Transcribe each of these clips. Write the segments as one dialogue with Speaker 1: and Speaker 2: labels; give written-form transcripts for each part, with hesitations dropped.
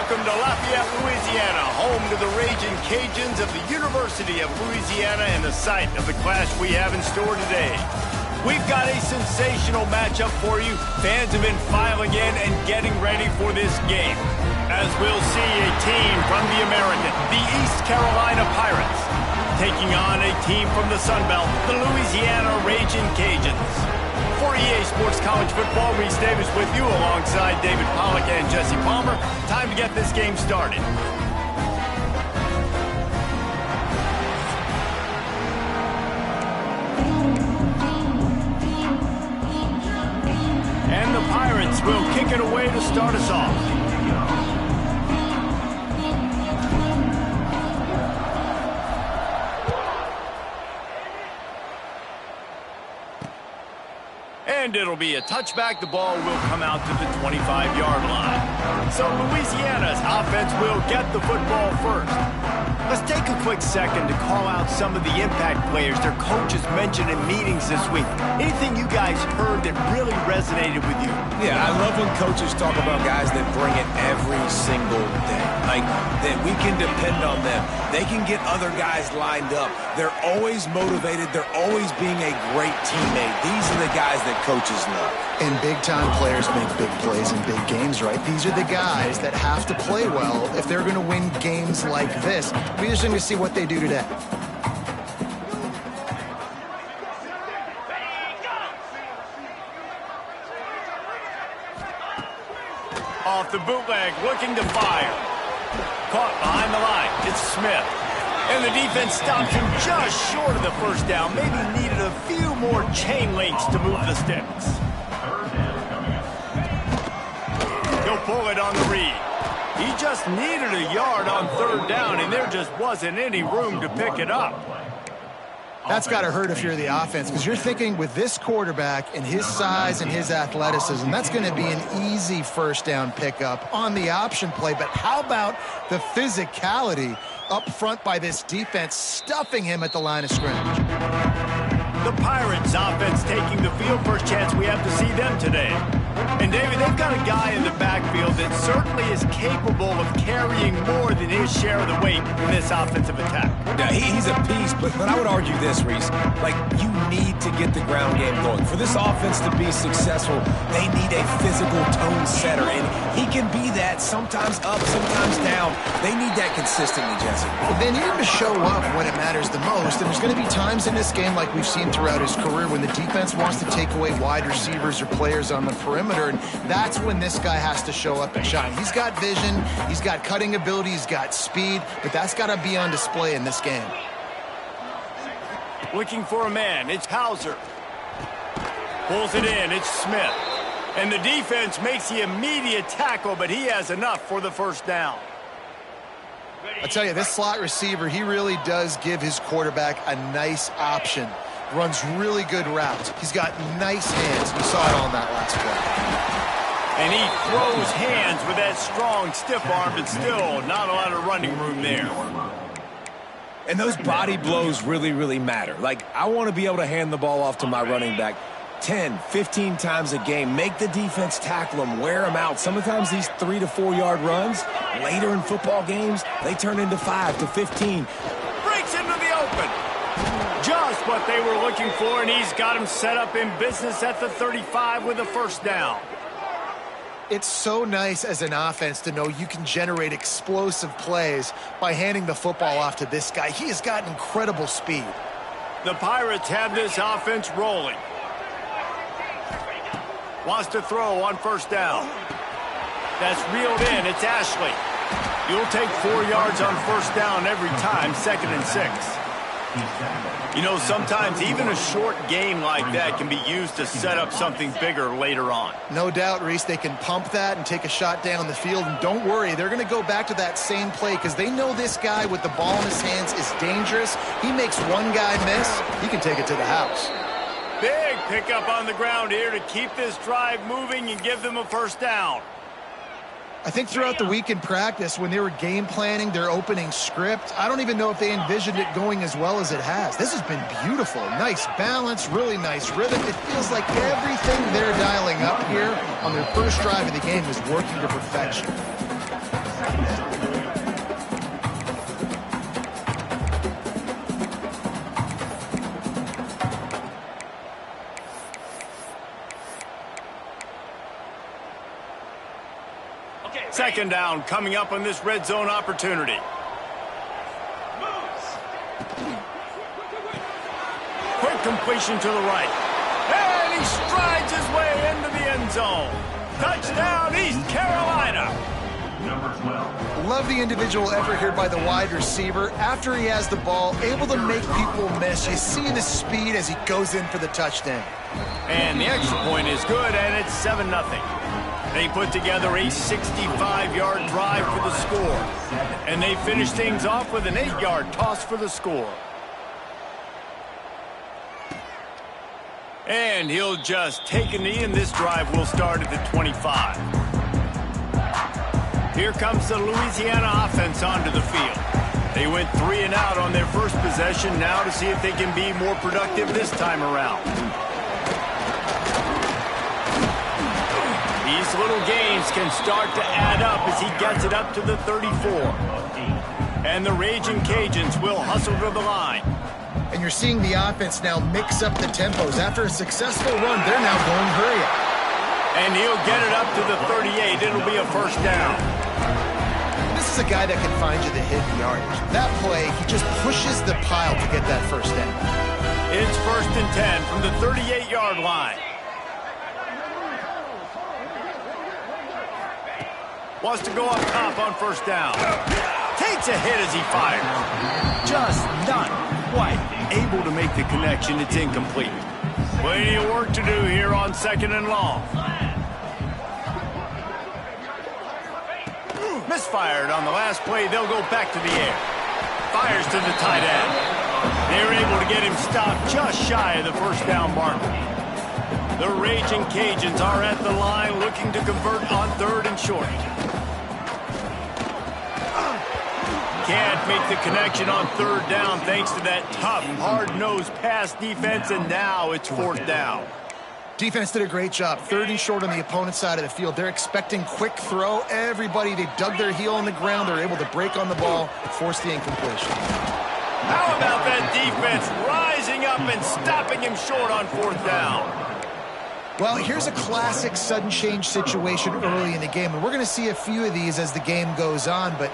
Speaker 1: welcome to Lafayette, Louisiana, home to the Raging Cajuns of the University of Louisiana and the site of the clash we have in store today. We've got a sensational matchup for you. Fans have been filing in and getting ready for this game, as we'll see a team from the American, the East Carolina Pirates, taking on a team from the Sun Belt, the Louisiana Raging Cajuns. For EA Sports College Football, Reese Davis with you alongside David Pollack and Jesse Palmer. Time to get this game started. And the Pirates will kick it away to start us off. And it'll be a touchback. The ball will come out to the 25-yard line. So Louisiana's offense will get the football first. Let's take a quick second to call out some of the impact players their coaches mentioned in meetings this week. Anything you guys heard that really resonated with you?
Speaker 2: Yeah, I love when coaches talk about guys that bring it every single day. Like, that we can depend on them. They can get other guys lined up. They're always motivated. They're always being a great teammate. These are the guys that coaches love.
Speaker 3: And big-time players make big plays in big games, right? These are the guys that have to play well if they're going to win games like this. We're just going to see what they do today.
Speaker 1: Off the bootleg, looking to fire. Caught behind the line. It's Smith. And the defense stops him just short of the first down. Maybe needed a few more chain links to move the sticks. He'll pull it on the read. He just needed a yard on third down, and there just wasn't any room to pick it up.
Speaker 3: That's got to hurt if you're the offense, because you're thinking with this quarterback and his size and his athleticism, that's going to be an easy first down pickup on the option play. But how about the physicality up front by this defense, stuffing him at the line of scrimmage?
Speaker 1: The Pirates offense taking the field. First chance we have to see them today. And David, they've got a guy in the backfield that certainly is capable of carrying more than his share of the weight in this offensive attack.
Speaker 2: Yeah, he's a beast, but I would argue this, Reese. Like, you need to get the ground game going. For this offense to be successful, they need a physical tone setter, and he can be that, sometimes up, sometimes down. They need that consistently, Jesse.
Speaker 3: Well, they need him to show up when it matters the most, and there's going to be times in this game like we've seen throughout his career when the defense wants to take away wide receivers or players on the perimeter, and that's when this guy has to show up and shine. He's got vision, he's got cutting ability, he's got speed, but that's got to be on display in this game.
Speaker 1: Looking for a man, it's Hauser. Pulls it in, it's Smith. And the defense makes the immediate tackle, but he has enough for the first down.
Speaker 3: I tell you, this slot receiver, he really does give his quarterback a nice option. Runs really good routes. He's got nice hands. We saw it on that last play.
Speaker 1: And he throws hands with that strong, stiff arm, but still not a lot of running room there.
Speaker 2: And those body blows really, really matter. Like, I want to be able to hand the ball off to my running back 10, 15 times a game. Make the defense tackle them, wear them out. Sometimes these 3 to 4 yard runs, later in football games, they turn into 5 to 15.
Speaker 1: Breaks into the open. Just what they were looking for, and he's got him set up in business at the 35 with a first down.
Speaker 3: It's so nice as an offense to know you can generate explosive plays by handing the football off to this guy. He has got incredible speed.
Speaker 1: The Pirates have this offense rolling. Wants to throw on first down. That's reeled in. It's Ashley. You'll take 4 yards on first down every time, 2nd and 6. You know, sometimes even a short game like that can be used to set up something bigger later on.
Speaker 3: No doubt, Reese, they can pump that and take a shot down the field. And don't worry, they're going to go back to that same play because they know this guy with the ball in his hands is dangerous. He makes one guy miss, he can take it to the house.
Speaker 1: Big pickup on the ground here to keep this drive moving and give them a first down.
Speaker 3: I think throughout the week in practice, when they were game planning their opening script, I don't even know if they envisioned it going as well as it has. This has been beautiful. Nice balance, really nice rhythm. It feels like everything they're dialing up here on their first drive of the game is working to perfection.
Speaker 1: Second down coming up on this red zone opportunity. Quick completion to the right. And he strides his way into the end zone. Touchdown, East Carolina.
Speaker 4: Number 12.
Speaker 3: Love the individual effort here by the wide receiver. After he has the ball, able to make people miss. You see the speed as he goes in for the touchdown.
Speaker 1: And the extra point is good, and it's 7-0. They put together a 65-yard drive for the score. And they finish things off with an 8-yard toss for the score. And he'll just take a knee, and this drive will start at the 25. Here comes the Louisiana offense onto the field. They went 3 and out on their first possession, now to see if they can be more productive this time around. These little gains can start to add up as he gets it up to the 34. And the Raging Cajuns will hustle to the line.
Speaker 3: And you're seeing the offense now mix up the tempos. After a successful run, they're now going hurry up.
Speaker 1: And he'll get it up to the 38. It'll be a first down.
Speaker 3: This is a guy that can find you the hidden yardage. That play, he just pushes the pile to get that first down.
Speaker 1: It's 1st and 10 from the 38-yard line. Wants to go up top on first down. Takes a hit as he fires. Just not quite able to make the connection. It's incomplete. Plenty of work to do here on 2nd and long. Misfired on the last play. They'll go back to the air. Fires to the tight end. They're able to get him stopped just shy of the first down marker. The Raging Cajuns are at the line looking to convert on 3rd and short. Can't make the connection on 3rd down thanks to that tough, hard-nosed pass defense, and now it's 4th down.
Speaker 3: Defense did a great job. 3rd and short on the opponent's side of the field. They're expecting quick throw. Everybody, they dug their heel on the ground. They're able to break on the ball, force the incompletion.
Speaker 1: How about that defense rising up and stopping him short on 4th down?
Speaker 3: Well, here's a classic sudden change situation early in the game, and we're going to see a few of these as the game goes on, but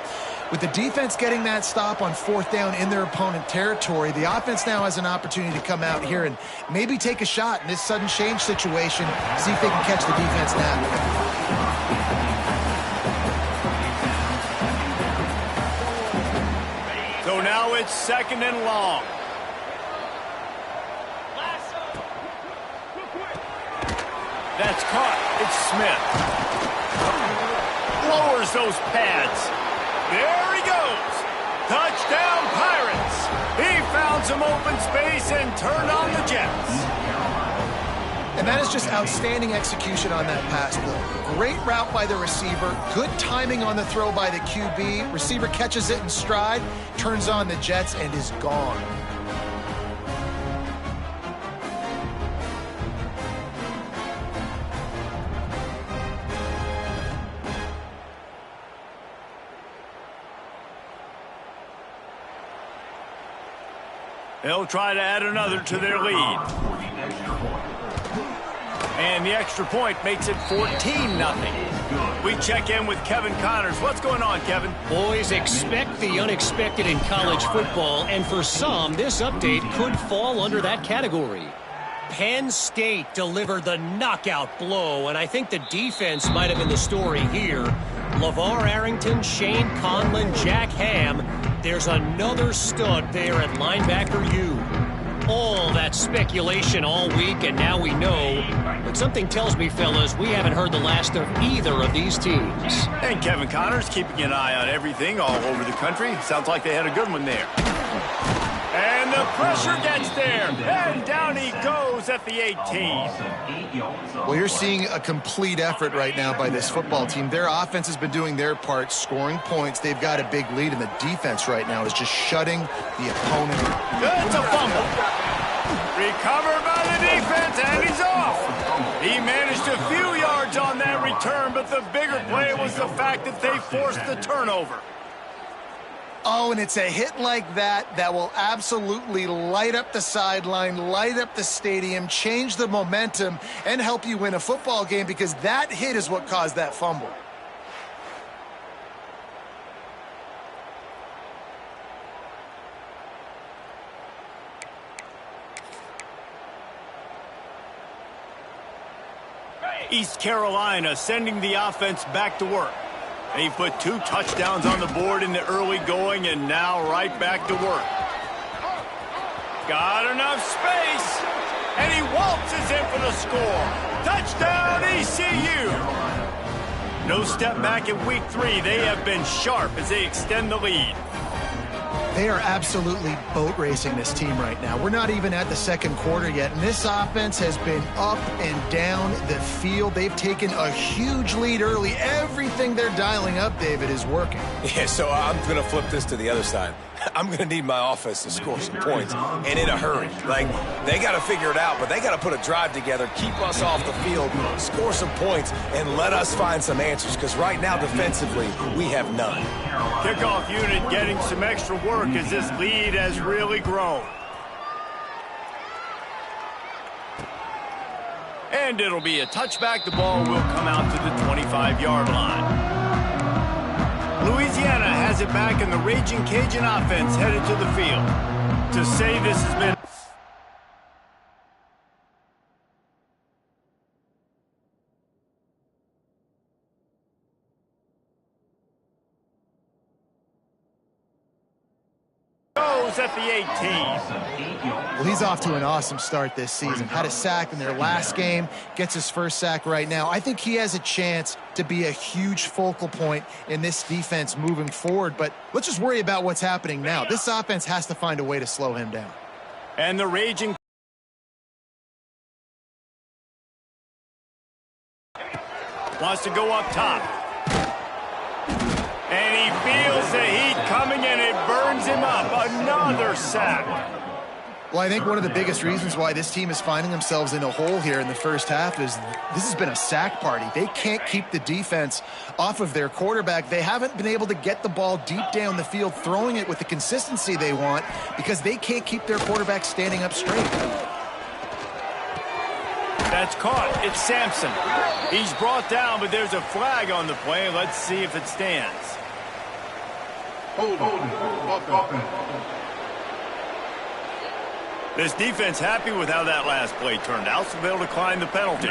Speaker 3: with the defense getting that stop on 4th down in their opponent territory, the offense now has an opportunity to come out here and maybe take a shot in this sudden change situation, see if they can catch the defense now.
Speaker 1: So now it's 2nd and long. That's caught. It's Smith. Lowers those pads. There he goes. Touchdown, Pirates. He found some open space and turned on the Jets.
Speaker 3: And that is just outstanding execution on that pass play. Great route by the receiver. Good timing on the throw by the QB. Receiver catches it in stride, turns on the Jets, and is gone.
Speaker 1: They'll try to add another to their lead. And the extra point makes it 14-0. We check in with Kevin Connors. What's going on, Kevin?
Speaker 5: Boys, expect the unexpected in college football, and for some, this update could fall under that category. Penn State delivered the knockout blow, and I think the defense might have been the story here. LeVar Arrington, Shane Conlon, Jack Ham. There's another stud there at linebacker U. All that speculation all week, and now we know. But something tells me, fellas, we haven't heard the last of either of these teams.
Speaker 1: And Kevin Connors keeping an eye on everything all over the country. Sounds like they had a good one there. And the pressure gets there. And down he goes at the 18.
Speaker 3: Well, you're seeing a complete effort right now by this football team. Their offense has been doing their part, scoring points. They've got a big lead, and the defense right now is just shutting the opponent.
Speaker 1: That's a fumble. Recovered by the defense, and he's off. He managed a few yards on that return, but the bigger play was the fact that they forced the turnover.
Speaker 3: Oh, and it's a hit like that that will absolutely light up the sideline, light up the stadium, change the momentum, and help you win a football game, because that hit is what caused that fumble.
Speaker 1: East Carolina sending the offense back to work. They put 2 touchdowns on the board in the early going, and now right back to work. Got enough space, and he waltzes in for the score. Touchdown, ECU! No step back in week 3. They have been sharp as they extend the lead.
Speaker 3: They are absolutely boat racing this team right now. We're not even at the second quarter yet, and this offense has been up and down the field. They've taken a huge lead early. Everything they're dialing up, David, is working.
Speaker 2: Yeah, so I'm going to flip this to the other side. I'm going to need my offense to score some points, and in a hurry. Like, they got to figure it out, but they got to put a drive together, keep us off the field, score some points, and let us find some answers, because right now, defensively, we have none.
Speaker 1: Kickoff unit getting some extra work as this lead has really grown. And it'll be a touchback. The ball will come out to the 25-yard line. Louisiana has it back, and the Raging Cajun offense headed to the field. To say this has been... goes at the 18.
Speaker 3: Well, he's off to an awesome start this season. Had a sack in their last game, gets his first sack right now. I think he has a chance to be a huge focal point in this defense moving forward, but let's just worry about what's happening now. This offense has to find a way to slow him down.
Speaker 1: And the Raging wants to go up top. And he feels the heat coming, and it burns him up. Another sack.
Speaker 3: Well, I think one of the biggest reasons why this team is finding themselves in a hole here in the first half is this has been a sack party. They can't keep the defense off of their quarterback. They haven't been able to get the ball deep down the field, throwing it with the consistency they want, because they can't keep their quarterback standing up straight.
Speaker 1: That's caught. It's Sampson. He's brought down, but there's a flag on the play. Let's see if it stands. This defense happy with how that last play turned out, so they'll decline the penalty.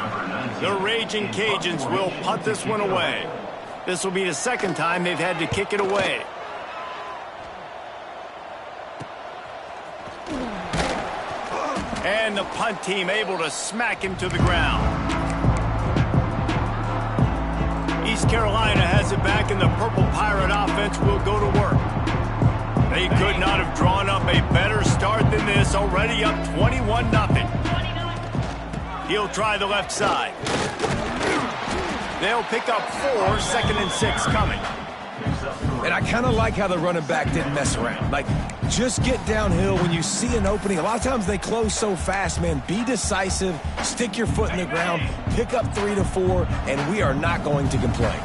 Speaker 1: The Raging Cajuns will punt this one away. This will be the second time they've had to kick it away. And the punt team able to smack him to the ground. East Carolina has it back, and the Purple Pirate offense will go to work. They could not have drawn up a better start than this, already up 21-0. He'll try the left side. They'll pick up 4, 2nd and 6 coming.
Speaker 2: And I kind of like how the running back didn't mess around. Like, just get downhill when you see an opening. A lot of times they close so fast, man. Be decisive, stick your foot in the ground, pick up 3 to 4, and we are not going to complain.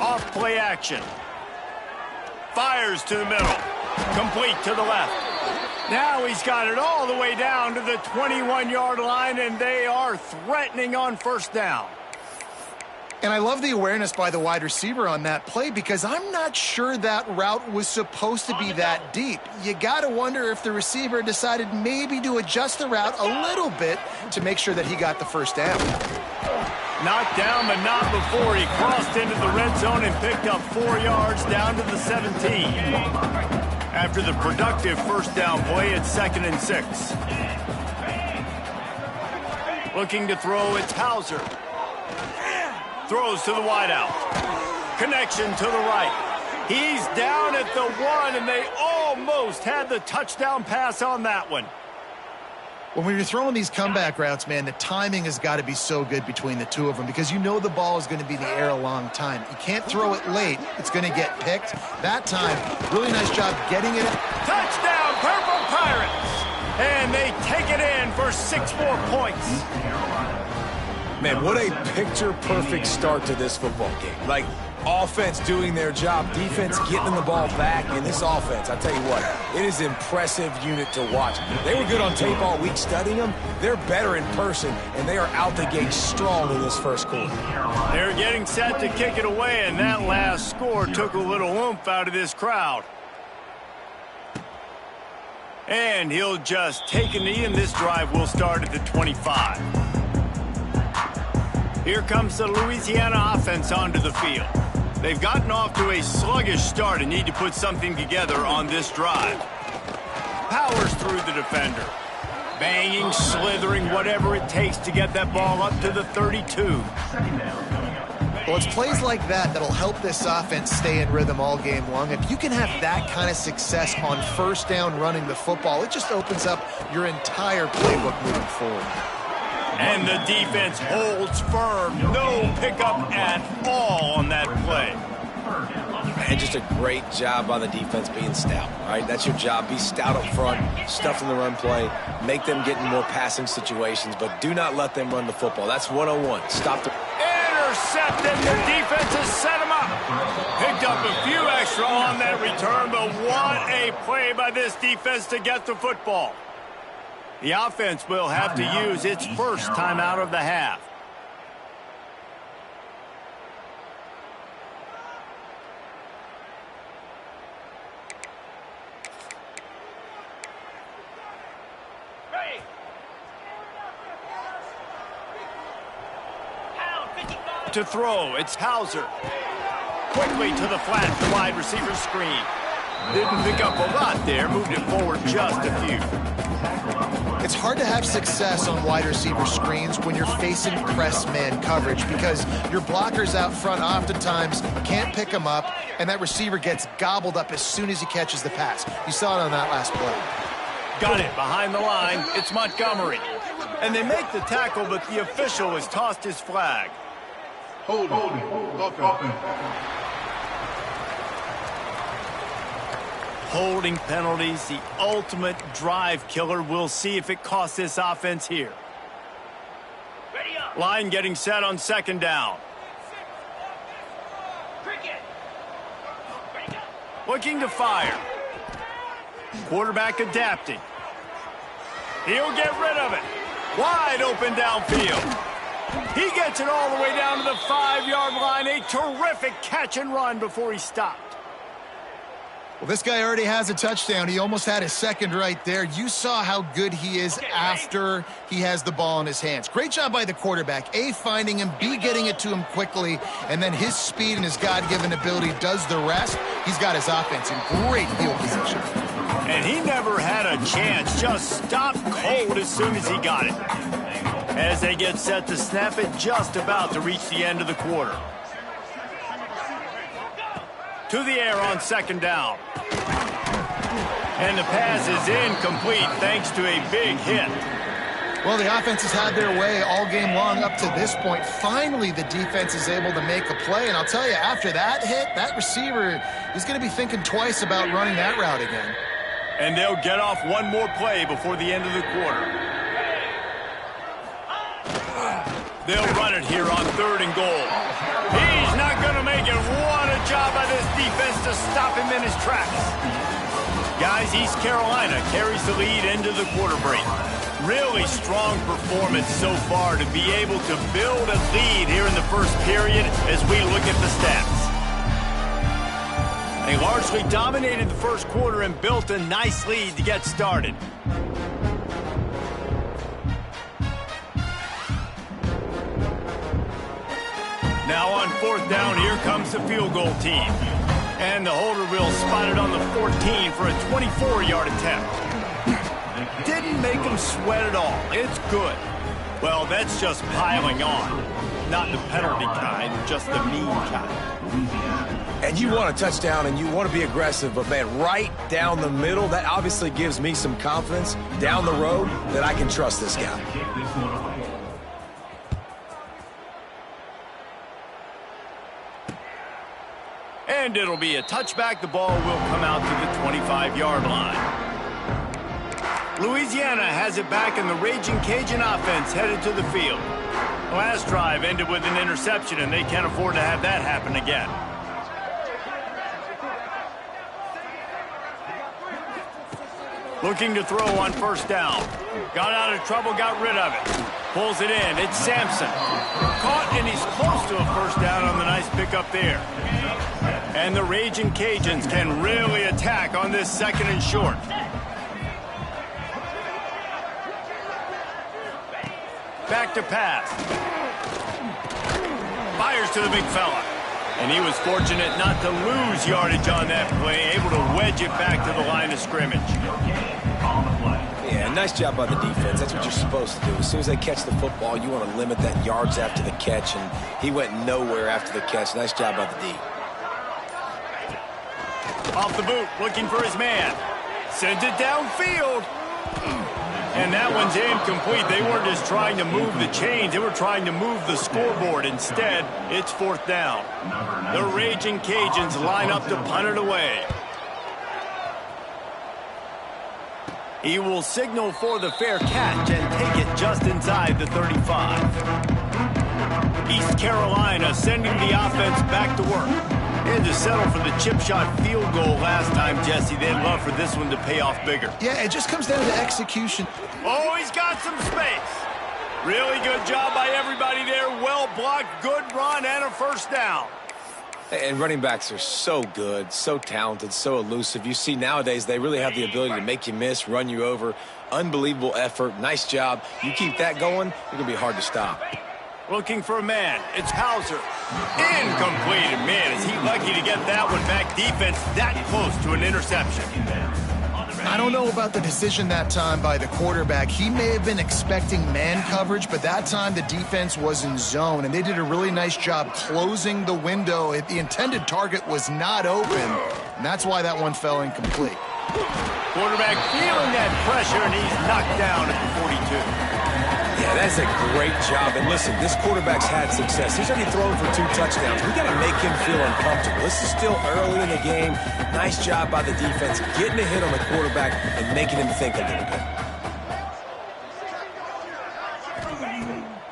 Speaker 1: Off play action. Fires to the middle. Complete to the left. Now he's got it all the way down to the 21-yard line, and they are threatening on first down.
Speaker 3: And I love the awareness by the wide receiver on that play, because I'm not sure that route was supposed to be that deep. You got to wonder if the receiver decided maybe to adjust the route a little bit to make sure that he got the first down.
Speaker 1: Knocked down, but not before he crossed into the red zone and picked up 4 yards down to the 17. After the productive first down play, it's 2nd and 6. Looking to throw, it's Hauser. Throws to the wideout. Connection to the right. He's down at the 1, and they almost had the touchdown pass on that one.
Speaker 3: When you're throwing these comeback routes, man, the timing has got to be so good between the two of them, because you know the ball is going to be in the air a long time. You can't throw it late. It's going to get picked. That time, really nice job getting it.
Speaker 1: Touchdown, Purple Pirates! And they take it in for 6 more points.
Speaker 2: Man, what a picture-perfect start to this football game. Like, offense doing their job, defense getting the ball back, and this offense, I tell you what, it is an impressive unit to watch. They were good on tape all week studying them. They're better in person, and they are out the gate strong in this first quarter.
Speaker 1: They're getting set to kick it away, and that last score took a little oomph out of this crowd. And he'll just take a knee, and this drive will start at the 25. Here comes the Louisiana offense onto the field. They've gotten off to a sluggish start and need to put something together on this drive. Powers through the defender. Banging, slithering, whatever it takes to get that ball up to the 32.
Speaker 3: Well, it's plays like that that'll help this offense stay in rhythm all game long. If you can have that kind of success on first down running the football, it just opens up your entire playbook moving forward.
Speaker 1: And the defense holds firm. No pickup at all on that play.
Speaker 2: And just a great job by the defense being stout, right? That's your job. Be stout up front, stuff in the run play, make them get in more passing situations, but do not let them run the football. That's 101. Stop the...
Speaker 1: Intercepted. The defense has set him up. Picked up a few extra on that return, but what a play by this defense to get the football. The offense will have to use its first timeout of the half. To throw, it's Hauser. Quickly to the flat, the wide receiver screen. Didn't pick up a lot there, moved it forward just a few.
Speaker 3: It's hard to have success on wide receiver screens when you're facing press man coverage because your blockers out front oftentimes can't pick them up, and that receiver gets gobbled up as soon as he catches the pass. You saw it on that last play.
Speaker 1: Got it behind the line. It's Montgomery. And they make the tackle, but the official has tossed his flag. Holding penalties, the ultimate drive killer. We'll see if it costs this offense here. Line getting set on second down. Looking to fire. Quarterback adapting. He'll get rid of it. Wide open downfield. He gets it all the way down to the 5-yard line. A terrific catch and run before he stopped.
Speaker 3: Well, this guy already has a touchdown. He almost had his second right there. You saw how good he is after he has the ball in his hands. Great job by the quarterback. A, finding him, B, getting it to him quickly, and then his speed and his God-given ability does the rest. He's got his offense in great field position.
Speaker 1: And he never had a chance. Just stopped cold as soon as he got it. As they get set to snap it, just about to reach the end of the quarter. To the air on second down. And the pass is incomplete thanks to a big hit.
Speaker 3: Well, the offense has had their way all game long up to this point. Finally, the defense is able to make a play. And I'll tell you, after that hit, that receiver is going to be thinking twice about running that route again.
Speaker 1: And they'll get off one more play before the end of the quarter. They'll run it here on 3rd and goal. He's not going to make it. What a job by this defense to stop him in his tracks. Guys, East Carolina carries the lead into the quarter break. Really strong performance so far to be able to build a lead here in the first period as we look at the stats. They largely dominated the first quarter and built a nice lead to get started. Now on 4th down, here comes the field goal team. And the holder will spot it on the 14 for a 24-yard attempt. Didn't make him sweat at all. It's good. Well, that's just piling on. Not the penalty kind, just the mean kind.
Speaker 2: And you want a touchdown and you want to be aggressive, but man, right down the middle, that obviously gives me some confidence down the road that I can trust this guy.
Speaker 1: And it'll be a touchback. The ball will come out to the 25-yard line. Louisiana has it back, and the Raging Cajun offense headed to the field. The last drive ended with an interception, and they can't afford to have that happen again. Looking to throw on 1st down. Got out of trouble, got rid of it. Pulls it in. It's Sampson. Caught, and he's close to a 1st down on the nice pickup there. And the Raging Cajuns can really attack on this 2nd and short. back to pass. Fires to the big fella. And he was fortunate not to lose yardage on that play, able to wedge it back to the line of scrimmage.
Speaker 2: Yeah, nice job by the defense. That's what you're supposed to do. As soon as they catch the football, you want to limit that yards after the catch, and he went nowhere after the catch. Nice job by the D.
Speaker 1: Off the boot, looking for his man. Sends it downfield. And that one's incomplete. They weren't just trying to move the chains. They were trying to move the scoreboard. Instead, it's 4th down. The Raging Cajuns line up to punt it away. He will signal for the fair catch and take it just inside the 35. East Carolina sending the offense back to work. And to settle for the chip shot field goal last time, Jesse. They'd love for this one to pay off bigger.
Speaker 3: Yeah, it just comes down to execution.
Speaker 1: Oh, he's got some space. Really good job by everybody there. Well blocked, good run, and a 1st down.
Speaker 2: And running backs are so good, so talented, so elusive. You see nowadays they really have the ability to make you miss, run you over. Unbelievable effort. Nice job. You keep that going, it's going to be hard to stop.
Speaker 1: Looking for a man. It's Hauser. Incomplete. And man, is he lucky to get that one back. Defense that close to an interception.
Speaker 3: I don't know about the decision that time by the quarterback. He may have been expecting man coverage, but that time the defense was in zone, and they did a really nice job closing the window. The intended target was not open, and that's why that one fell incomplete.
Speaker 1: Quarterback feeling that pressure, and he's knocked down at the 42.
Speaker 2: Yeah, that's a great job. And listen, this quarterback's had success. He's already thrown for 2 touchdowns. We got to make him feel uncomfortable. This is still early in the game. Nice job by the defense, getting a hit on the quarterback and making him think a little bit.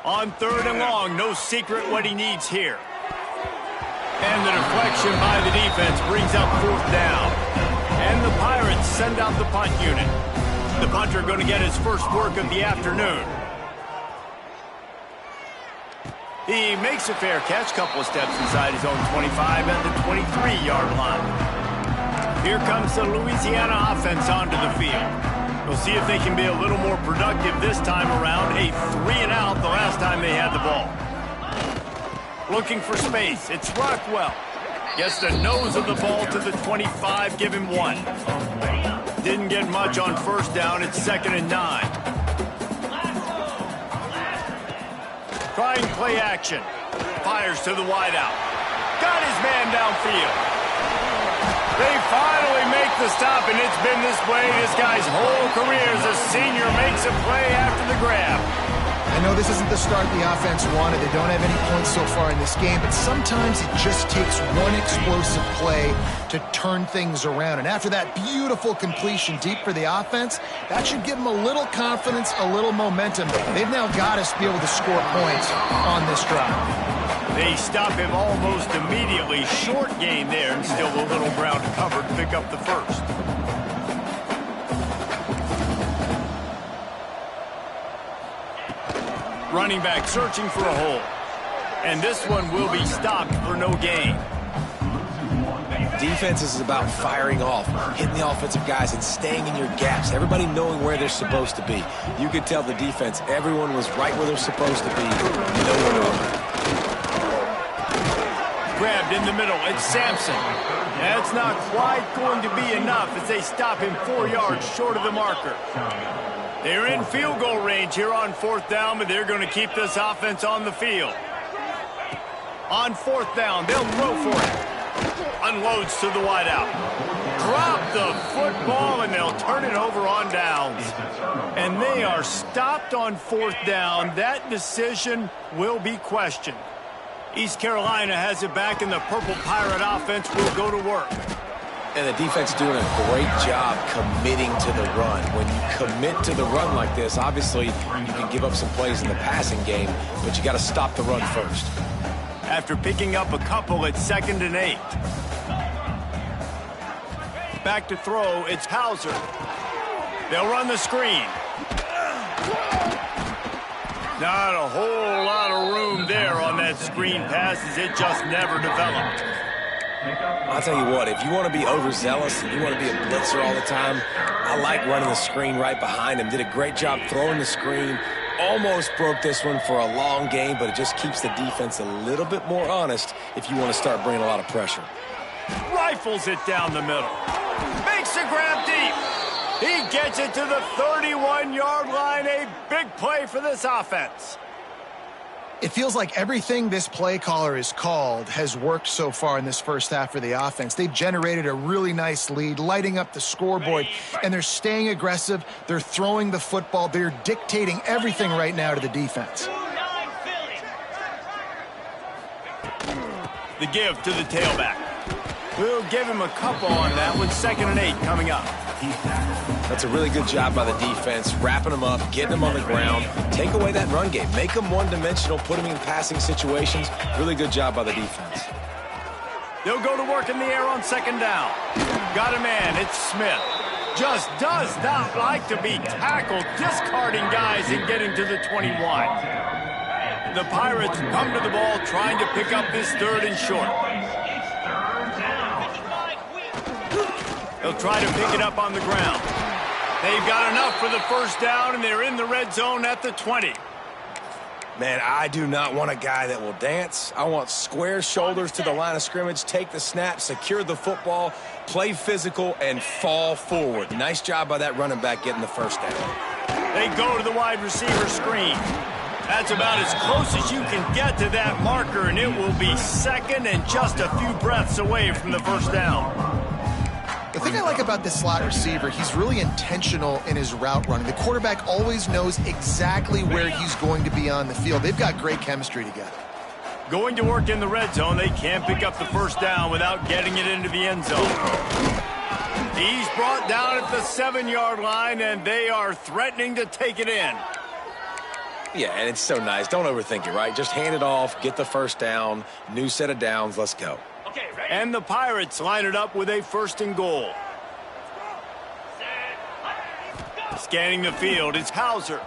Speaker 1: On 3rd and long, no secret what he needs here. And the deflection by the defense brings up 4th down. And the Pirates send out the punt unit. The punter going to get his first work of the afternoon. He makes a fair catch, couple of steps inside his own 25 at the 23-yard line. Here comes the Louisiana offense onto the field. We'll see if they can be a little more productive this time around. A 3-and-out the last time they had the ball. Looking for space. It's Rockwell. Gets the nose of the ball to the 25, give him 1. Didn't get much on 1st down. It's 2nd and 9. Trying play action. Fires to the wideout. Got his man downfield. They finally make the stop, and it's been this way this guy's whole career as a senior makes a play after the grab.
Speaker 3: I know this isn't the start the offense wanted. They don't have any points so far in this game, but sometimes it just takes one explosive play to turn things around. And after that beautiful completion deep for the offense, that should give them a little confidence, a little momentum. They've now got to be able to score points on this drive.
Speaker 1: They stop him almost immediately. Short gain there, and still a little ground covered to pick up the 1st. Running back searching for a hole. And this one will be stopped for no gain.
Speaker 2: Defense is about firing off, hitting the offensive guys and staying in your gaps. Everybody knowing where they're supposed to be. You could tell the defense, everyone was right where they're supposed to be. Nowhere to run.
Speaker 1: Grabbed in the middle. It's Sampson. That's not quite going to be enough as they stop him 4 yards short of the marker. They're in field goal range here on 4th down, but they're going to keep this offense on the field. On 4th down, they'll throw for it. Unloads to the wideout. Drop the football, and they'll turn it over on downs. And they are stopped on 4th down. That decision will be questioned. East Carolina has it back, and the Purple Pirate offense will go to work.
Speaker 2: And the defense doing a great job committing to the run. When you commit to the run like this, obviously you can give up some plays in the passing game, but you got to stop the run first.
Speaker 1: After picking up a couple, it's 2nd and 8. Back to throw, it's Hauser. They'll run the screen. Not a whole lot of room there on that screen pass as it just never developed.
Speaker 2: I'll tell you what, if you want to be overzealous and you want to be a blitzer all the time, I like running the screen right behind him. Did a great job throwing the screen, almost broke this one for a long game, but it just keeps the defense a little bit more honest if you want to start bringing a lot of pressure.
Speaker 1: Rifles it down the middle. Makes the grab deep. He gets it to the 31-yard line. A big play for this offense.
Speaker 3: It feels like everything this play caller has called has worked so far in this first half for the offense. They've generated a really nice lead, lighting up the scoreboard, and they're staying aggressive. They're throwing the football. They're dictating everything right now to the defense.
Speaker 1: The give to the tailback. We'll give him a couple on that one. 2nd and 8 coming up.
Speaker 2: That's a really good job by the defense, wrapping them up, getting them on the ground. Take away that run game. Make them one-dimensional, put them in passing situations. Really good job by the defense.
Speaker 1: They'll go to work in the air on 2nd down. Got a man. It's Smith. Just does not like to be tackled, discarding guys and getting to the 21. The Pirates come to the ball trying to pick up this 3rd and short. They'll try to pick it up on the ground. They've got enough for the 1st down, and they're in the red zone at the 20.
Speaker 2: Man, I do not want a guy that will dance. I want square shoulders to the line of scrimmage, take the snap, secure the football, play physical, and fall forward. Nice job by that running back getting the 1st down.
Speaker 1: They go to the wide receiver screen. That's about as close as you can get to that marker, and it will be 2nd and just a few breaths away from the 1st down.
Speaker 3: The thing I like about this slot receiver, he's really intentional in his route running. The quarterback always knows exactly where he's going to be on the field. They've got great chemistry together.
Speaker 1: Going to work in the red zone. They can't pick up the 1st down without getting it into the end zone. He's brought down at the 7-yard line, and they are threatening to take it in.
Speaker 2: Yeah, and it's so nice. Don't overthink it, right? Just hand it off, get the 1st down, new set of downs, let's go.
Speaker 1: And the Pirates line it up with a 1st and goal. Scanning the field, it's Hauser.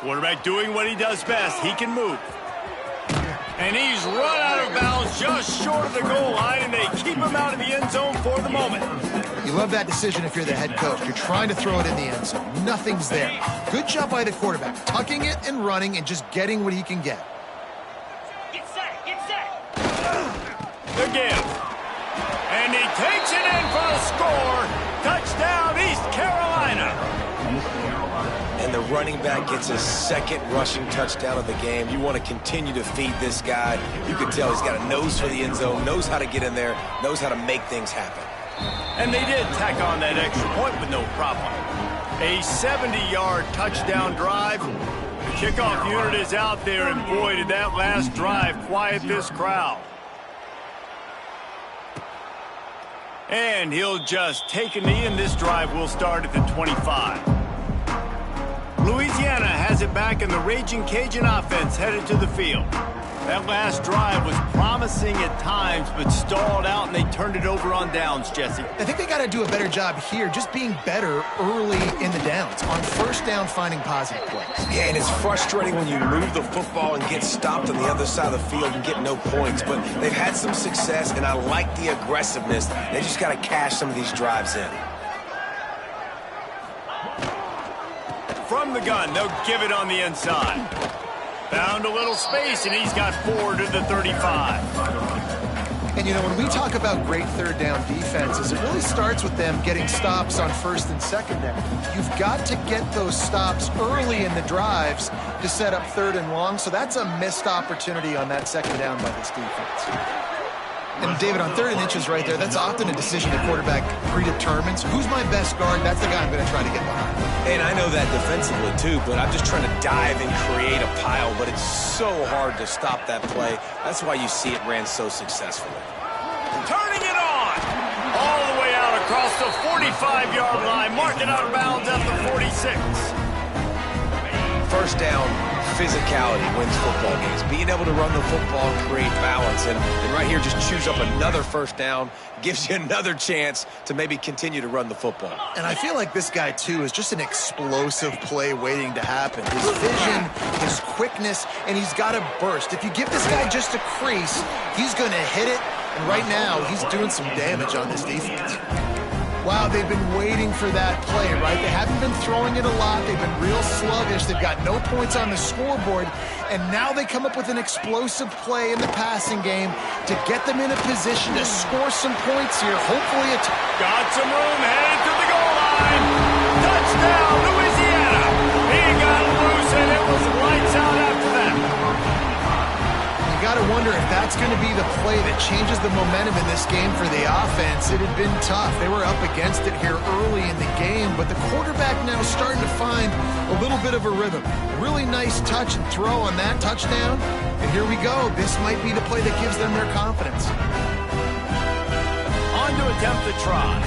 Speaker 1: Quarterback doing what he does best. He can move. And he's run out of bounds just short of the goal line, and they keep him out of the end zone for the moment.
Speaker 3: You love that decision if you're the head coach. You're trying to throw it in the end zone. Nothing's there. Good job by the quarterback, tucking it and running and just getting what he can get.
Speaker 6: Get set, get set.
Speaker 1: The give. And he takes it in for a score. Touchdown, East Carolina.
Speaker 2: And the running back gets his 2nd rushing touchdown of the game. You want to continue to feed this guy. You can tell he's got a nose for the end zone, knows how to get in there, knows how to make things happen.
Speaker 1: And they did tack on that extra point with no problem. A 70-yard touchdown drive. The kickoff unit is out there, and boy, did that last drive quiet this crowd. And he'll just take a knee, and this drive will start at the 25. Louisiana has it back, and the Raging Cajun offense headed to the field. That last drive was promising at times, but stalled out, and they turned it over on downs, Jesse.
Speaker 3: I think they got to do a better job here, just being better early in the downs. On 1st down, finding positive plays.
Speaker 2: Yeah, and it's frustrating when you move the football and get stopped on the other side of the field and get no points. But they've had some success, and I like the aggressiveness. They just got to cash some of these drives in.
Speaker 1: From the gun, they'll give it on the inside. Found a little space, and he's got 4 to the 35.
Speaker 3: And, you know, when we talk about great 3rd down defenses, it really starts with them getting stops on 1st and 2nd down. You've got to get those stops early in the drives to set up 3rd and long, so that's a missed opportunity on that 2nd down by this defense. And, David, on 3rd and inches right there, that's often a decision the quarterback predetermines. Who's my best guard? That's the guy I'm going to try to get behind.
Speaker 2: And I know that defensively, too, but I'm just trying to dive and create a pile, but it's so hard to stop that play. That's why you see it ran so successfully.
Speaker 1: Turning it on! All the way out across the 45-yard line, marking out of bounds at the 46.
Speaker 2: 1st down, physicality wins football games. Being able to run the football and create balance. And right here, just choose up another 1st down, gives you another chance to maybe continue to run the football.
Speaker 3: And I feel like this guy, too, is just an explosive play waiting to happen. His vision, his quickness, and he's got a burst. If you give this guy just a crease, he's going to hit it. And right now, he's doing some damage on this defense. Wow, they've been waiting for that play, right? They haven't been throwing it a lot. They've been real sluggish. They've got no points on the scoreboard. And now they come up with an explosive play in the passing game to get them in a position to score some points here. Hopefully it's...
Speaker 1: Got some room, headed to the goal line. Touchdown, Louisiana. He got loose, and it was lights out after that.
Speaker 3: You got to wonder if that's going to be the play that changes the momentum in this game for the offense. It had been tough. They were up against it here early in the game, but the quarterback now starting to find a little bit of a rhythm. Really nice touch and throw on that touchdown. And here we go. This might be the play that gives them their confidence.
Speaker 1: On to attempt to try.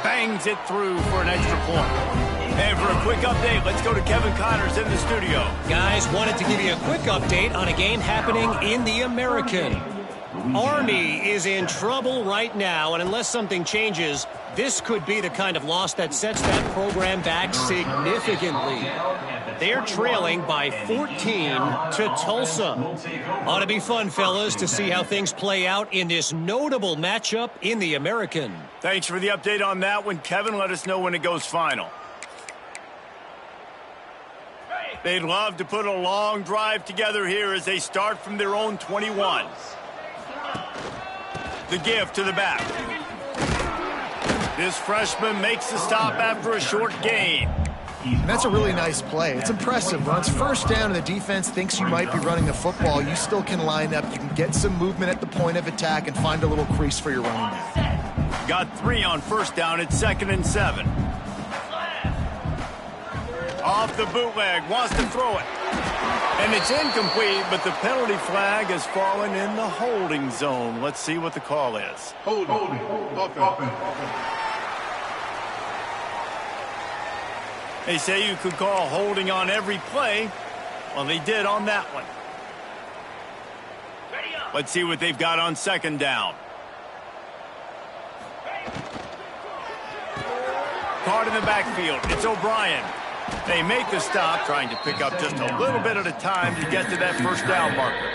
Speaker 1: Bangs it through for an extra point. And for a quick update, let's go to Kevin Connors in the studio.
Speaker 5: Guys, wanted to give you a quick update on a game happening in the American. Army is in trouble right now, and unless something changes, this could be the kind of loss that sets that program back significantly. They're trailing by 14 to Tulsa. Ought to be fun, fellas, to see how things play out in this notable matchup in the American.
Speaker 1: Thanks for the update on that one, Kevin. Let us know when it goes final. They'd love to put a long drive together here as they start from their own 21. The give to the back. This freshman makes the stop after a short gain.
Speaker 3: And that's a really nice play. It's impressive. When it's first down and the defense thinks you might be running the football, you still can line up. You can get some movement at the point of attack and find a little crease for your running back.
Speaker 1: Got 3 on first down. It's 2nd and 7. Off the bootleg, wants to throw it. And it's incomplete, but the penalty flag has fallen in the holding zone. Let's see what the call is.
Speaker 7: Holding.
Speaker 1: They say you could call holding on every play. Well, they did on that one. Let's see what they've got on 2nd down. Caught in the backfield. It's O'Brien. They make the stop, trying to pick up just a little bit at a time to get to that first down marker.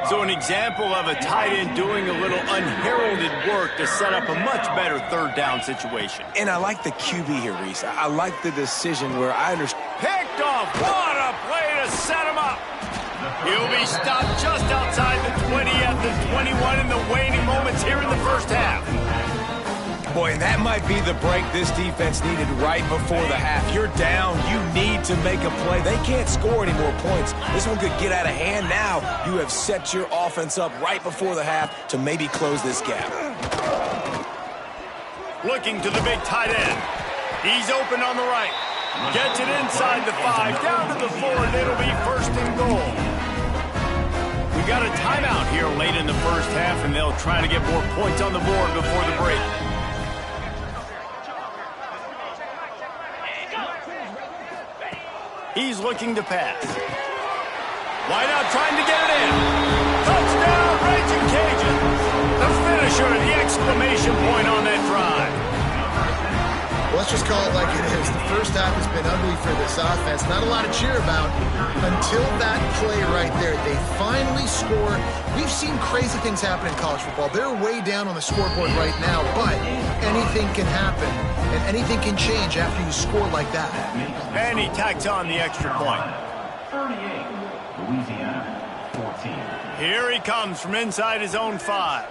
Speaker 1: So an example of a tight end doing a little unheralded work to set up a much better 3rd down situation.
Speaker 2: And I like the QB here, Reese. I like the decision where I understand.
Speaker 1: Picked off. What a play to set him up. He'll be stopped just outside the 20 at the 21 in the waning moments here in the first half.
Speaker 2: Boy, and that might be the break this defense needed right before the half. You're down. You need to make a play. They can't score any more points. This one could get out of hand now. You have set your offense up right before the half to maybe close this gap.
Speaker 1: Looking to the big tight end. He's open on the right. Gets it inside the 5, down to the 4, and it'll be 1st and goal. We got a timeout here late in the first half, and they'll try to get more points on the board before the break. He's looking to pass. Wide out, trying to get it in. Touchdown, Raging Cajuns. The finisher, the exclamation point on that drive.
Speaker 3: Well, let's just call it like it is. The first half has been ugly for this offense. Not a lot to cheer about until that play right there. They finally score. We've seen crazy things happen in college football. They're way down on the scoreboard right now, but anything can happen, and anything can change after you score like that.
Speaker 1: And he tacks on the extra point.
Speaker 4: 38, Louisiana, 14.
Speaker 1: Here he comes from inside his own 5.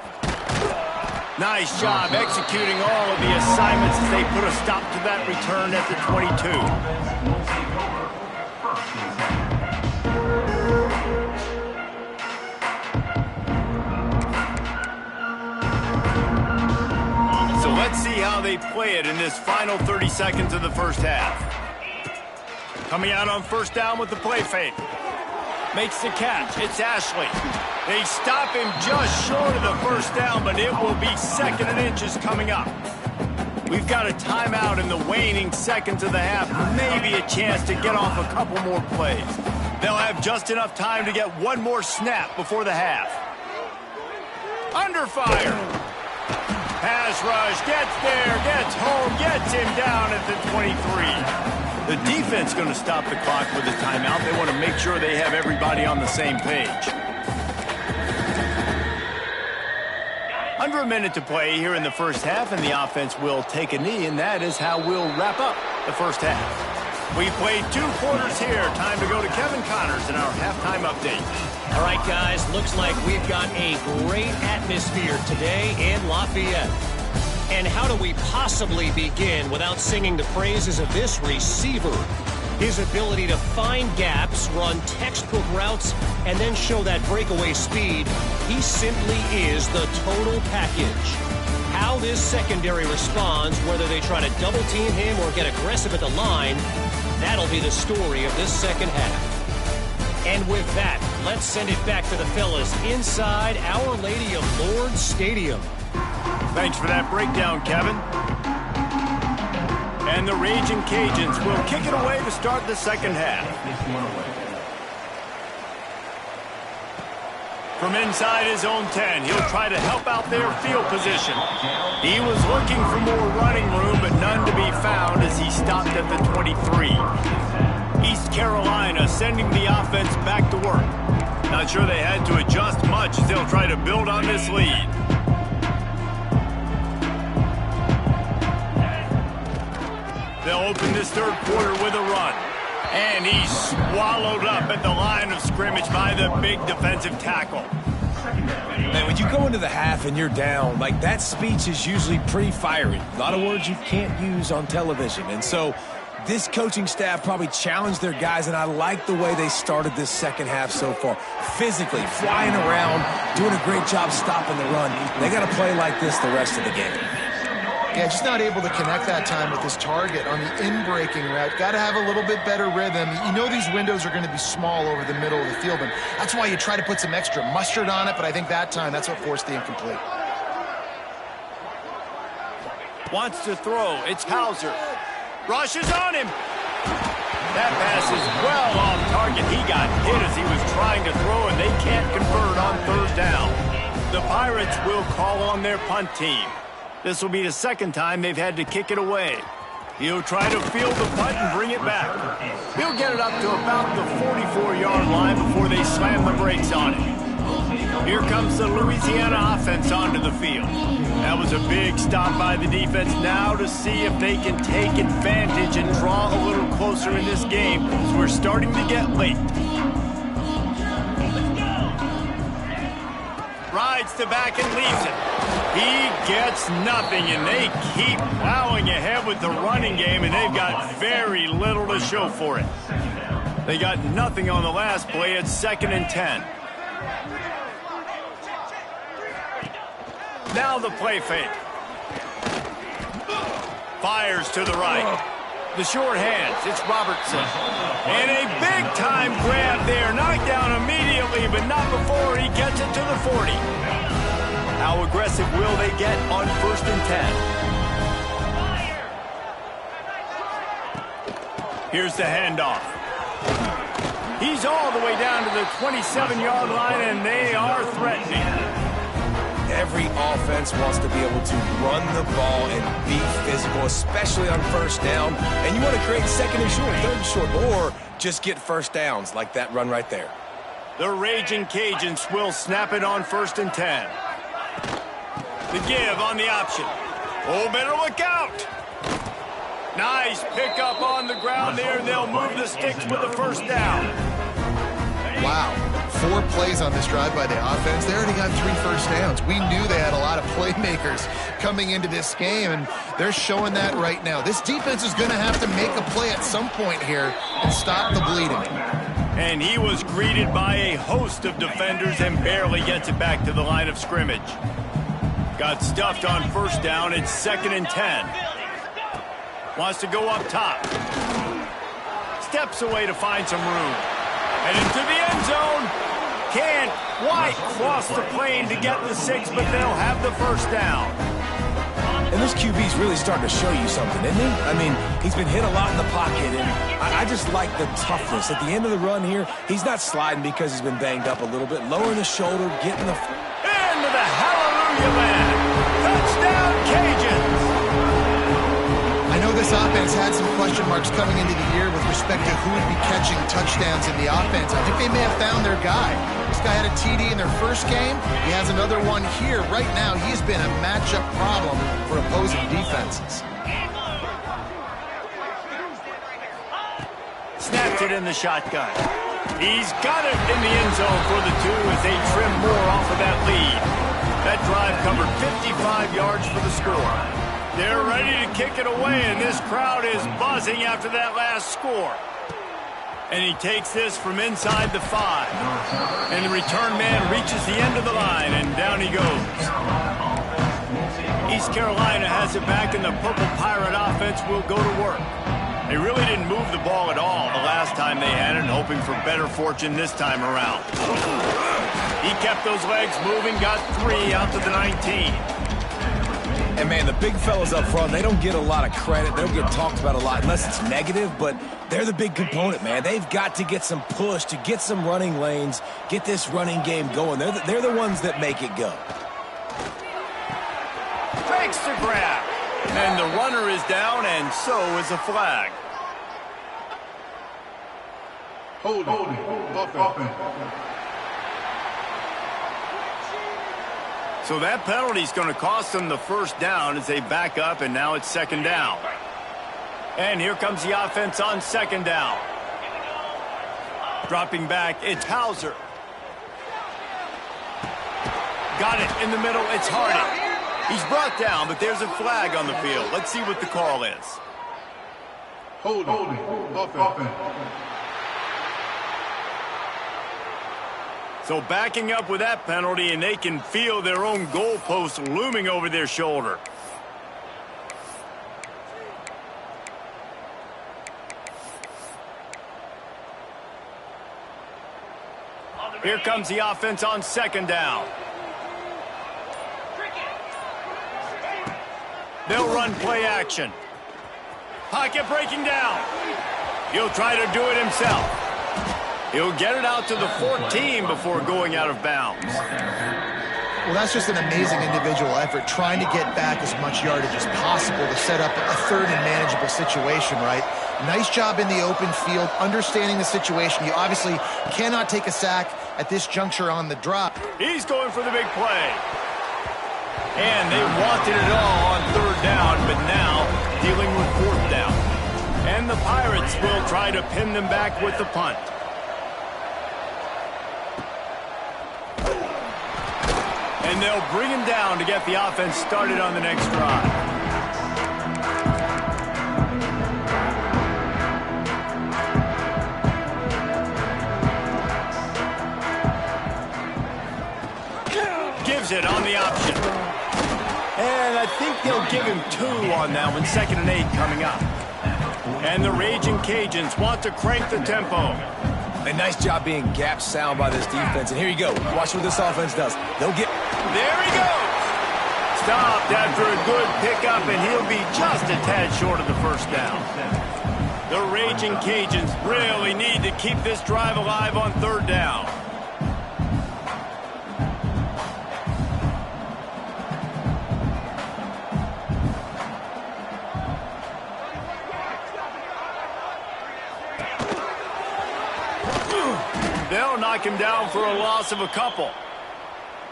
Speaker 1: Nice job executing all of the assignments as they put a stop to that return at the 22. So let's see how they play it in this final 30 seconds of the first half. Coming out on first down with the play fake. Makes the catch. It's Ashley. They stop him just short of the first down, but it will be 2nd and inches coming up. We've got a timeout in the waning seconds of the half. Maybe a chance to get off a couple more plays. They'll have just enough time to get one more snap before the half. Under fire. Pass rush. Gets there. Gets home. Gets him down at the 23. The defense going to stop the clock with a timeout. They want to make sure they have everybody on the same page. Under a minute to play here in the first half, and the offense will take a knee, and that is how we'll wrap up the first half. We played 2 quarters here. Time to go to Kevin Connors in our halftime update.
Speaker 5: All right, guys, looks like we've got a great atmosphere today in Lafayette. And how do we possibly begin without singing the praises of this receiver? His ability to find gaps, run textbook routes, and then show that breakaway speed. He simply is the total package. How this secondary responds, whether they try to double-team him or get aggressive at the line, that'll be the story of this second half. And with that, let's send it back to the fellas inside Our Lady of Lourdes Stadium.
Speaker 1: Thanks for that breakdown, Kevin. And the Raging Cajuns will kick it away to start the second half. From inside his own 10, he'll try to help out their field position. He was looking for more running room, but none to be found as he stopped at the 23. East Carolina sending the offense back to work. Not sure they had to adjust much as they'll try to build on this lead. They'll open this third quarter with a run. And he's swallowed up at the line of scrimmage by the big defensive tackle.
Speaker 2: Man, when you go into the half and you're down, like that speech is usually pretty fiery. A lot of words you can't use on television. And so this coaching staff probably challenged their guys, and I like the way they started this second half so far. Physically, flying around, doing a great job stopping the run. They got to play like this the rest of the game.
Speaker 3: Yeah, just not able to connect that time with his target on the in-breaking route. Got to have a little bit better rhythm. You know these windows are going to be small over the middle of the field, and that's why you try to put some extra mustard on it, but I think that time, that's what forced the incomplete.
Speaker 1: Wants to throw. It's Hauser. Rushes on him. That pass is well off target. He got hit as he was trying to throw, and they can't convert on third down. The Pirates will call on their punt team. This will be the second time they've had to kick it away. He'll try to field the punt and bring it back. He'll get it up to about the 44-yard line before they slam the brakes on it. Here comes the Louisiana offense onto the field. That was a big stop by the defense. Now to see if they can take advantage and draw a little closer in this game, as we're starting to get late. Rides to back and leaves it. He gets nothing, and they keep plowing ahead with the running game, and they've got very little to show for it. They got nothing on the last play. It's 2nd and 10. Now the play fake. Fires to the right. The short hands. It's Robertson. And a big-time grab there. Knocked down immediately, but not before he gets it to the 40. How aggressive will they get on 1st and 10? Here's the handoff. He's all the way down to the 27-yard line, and they are threatening.
Speaker 2: Every offense wants to be able to run the ball and be physical, especially on first down. And you want to create 2nd and short, 3rd and short, or just get first downs like that run right there.
Speaker 1: The Raging Cajuns will snap it on 1st and 10. The give on the option. Oh, better look out. Nice pickup on the ground there, and they'll move the sticks with the first down.
Speaker 3: Wow. 4 plays on this drive by the offense. They already got 3 first downs. We knew they had a lot of playmakers coming into this game, and they're showing that right now. This defense is going to have to make a play at some point here and stop the bleeding.
Speaker 1: And he was greeted by a host of defenders and barely gets it back to the line of scrimmage. Got stuffed on 1st down. It's 2nd and 10. Wants to go up top. Steps away to find some room. And into the end zone. Can't quite cross the plane to get the 6, but they'll have the 1st down.
Speaker 2: And this QB's really starting to show you something, isn't he? I mean, he's been hit a lot in the pocket, and I just like the toughness. At the end of the run here, he's not sliding because he's been banged up a little bit. Lowering the shoulder, getting the...
Speaker 1: Into the hallelujah land. Touchdown, Cajuns.
Speaker 3: I know this offense had some question marks coming into the year with respect to who would be catching touchdowns in the offense. I think they may have found their guy. This guy had a TD in their first game. He has another one here. Right now, he's been a matchup problem for opposing defenses.
Speaker 1: Snapped it in the shotgun. He's got it in the end zone for the 2 as they trim more off of that lead. That drive covered 55 yards for the score. They're ready to kick it away, and this crowd is buzzing after that last score. And he takes this from inside the 5. And the return man reaches the end of the line, and down he goes. East Carolina has it back, and the Purple Pirate offense will go to work. They really didn't move the ball at all the last time they had it, hoping for better fortune this time around. He kept those legs moving, got 3 out to the 19.
Speaker 2: And, man, the big fellas up front, they don't get a lot of credit. They don't get talked about a lot unless it's negative, but they're the big component, man. They've got to get some push, to get some running lanes, get this running game going. They're the ones that make it go.
Speaker 1: Fakes the grab. And the runner is down, and so is a flag.
Speaker 7: Hold it.
Speaker 1: So that penalty is going to cost them the first down as they back up, and now it's second down. And here comes the offense on second down. Dropping back, it's Hauser. Got it in the middle, it's Harding. He's brought down, but there's a flag on the field. Let's see what the call is.
Speaker 7: Hold it.
Speaker 1: So backing up with that penalty, and they can feel their own goalpost looming over their shoulder. Here comes the offense on second down. They'll run play action. Pocket breaking down. He'll try to do it himself. He'll get it out to the 14 before going out of bounds.
Speaker 3: Well, that's just an amazing individual effort, trying to get back as much yardage as possible to set up a third and manageable situation, right? Nice job in the open field, understanding the situation. You obviously cannot take a sack at this juncture on the drop.
Speaker 1: He's going for the big play. And they wanted it all on third down, but now dealing with fourth down. And the Pirates will try to pin them back with the punt. And they'll bring him down to get the offense started on the next drive. Gives it on the option. And I think they'll give him 2 on that one. 2nd and 8 coming up. And the Raging Cajuns want to crank the tempo.
Speaker 2: A nice job being gap sound by this defense. And here you go. Watch what this offense does. They'll get...
Speaker 1: There he goes. Stopped after a good pickup, and he'll be just a tad short of the first down. The Raging Cajuns really need to keep this drive alive on third down. They'll knock him down for a loss of a couple.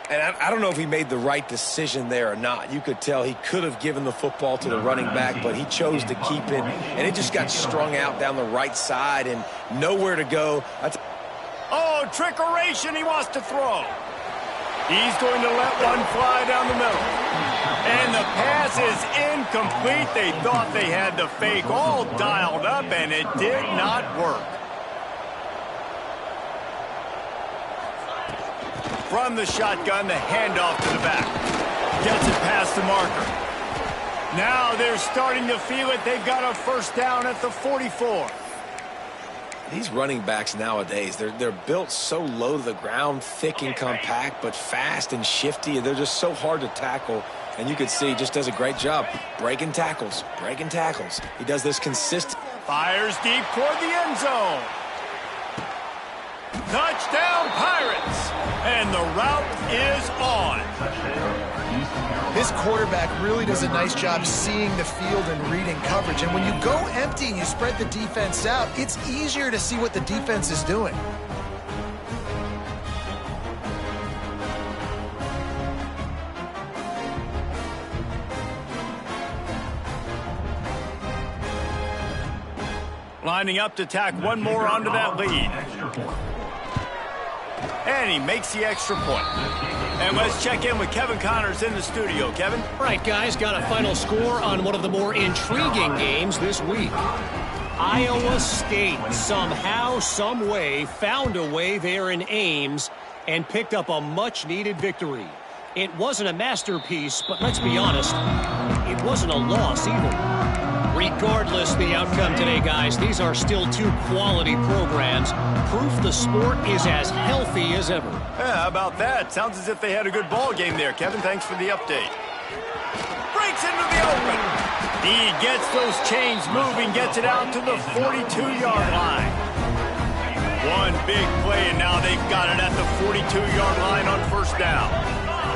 Speaker 2: And I don't know if he made the right decision there or not. You could tell he could have given the football to the running back, but he chose to keep it, and it just got strung out down the right side and nowhere to go.
Speaker 1: Oh, trickeration, he wants to throw. He's going to let one fly down the middle. And the pass is incomplete. They thought they had the fake all dialed up, and it did not work. From the shotgun, the handoff to the back. Gets it past the marker. Now they're starting to feel it. They've got a first down at the 44.
Speaker 2: These running backs nowadays, they're built so low to the ground, thick and compact, but fast and shifty. They're just so hard to tackle. And you can see he just does a great job breaking tackles. He does this consistent.
Speaker 1: Fires deep toward the end zone. Touchdown, Pirates! And the route is on.
Speaker 3: This quarterback really does a nice job seeing the field and reading coverage. And when you go empty and you spread the defense out, it's easier to see what the defense is doing.
Speaker 1: Lining up to tack one more onto that lead. And he makes the extra point. And let's check in with Kevin Connors in the studio. Kevin?
Speaker 5: All right, guys, got a final score on one of the more intriguing games this week. Iowa State somehow, some way, found a way there in Ames and picked up a much-needed victory. It wasn't a masterpiece, but let's be honest, it wasn't a loss either. Regardless the outcome today, guys, these are still two quality programs. Proof the sport is as healthy as ever.
Speaker 1: Yeah, how about that? Sounds as if they had a good ball game there. Kevin, thanks for the update. Breaks into the open. He gets those chains moving, gets it out to the 42-yard line. One big play, and now they've got it at the 42-yard line on first down.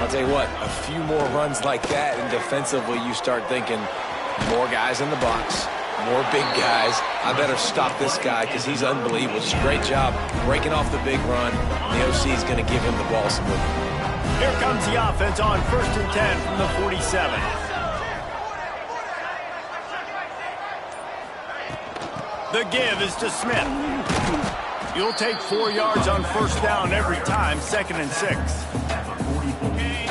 Speaker 2: I'll tell you what, a few more runs like that, and defensively you start thinking, more guys in the box, more big guys. I better stop this guy because he's unbelievable. Just a great job breaking off the big run. The OC is going to give him the ball some movement.
Speaker 1: Here comes the offense on 1st and 10 from the 47. The give is to Smith. You'll take 4 yards on first down every time, 2nd and 6.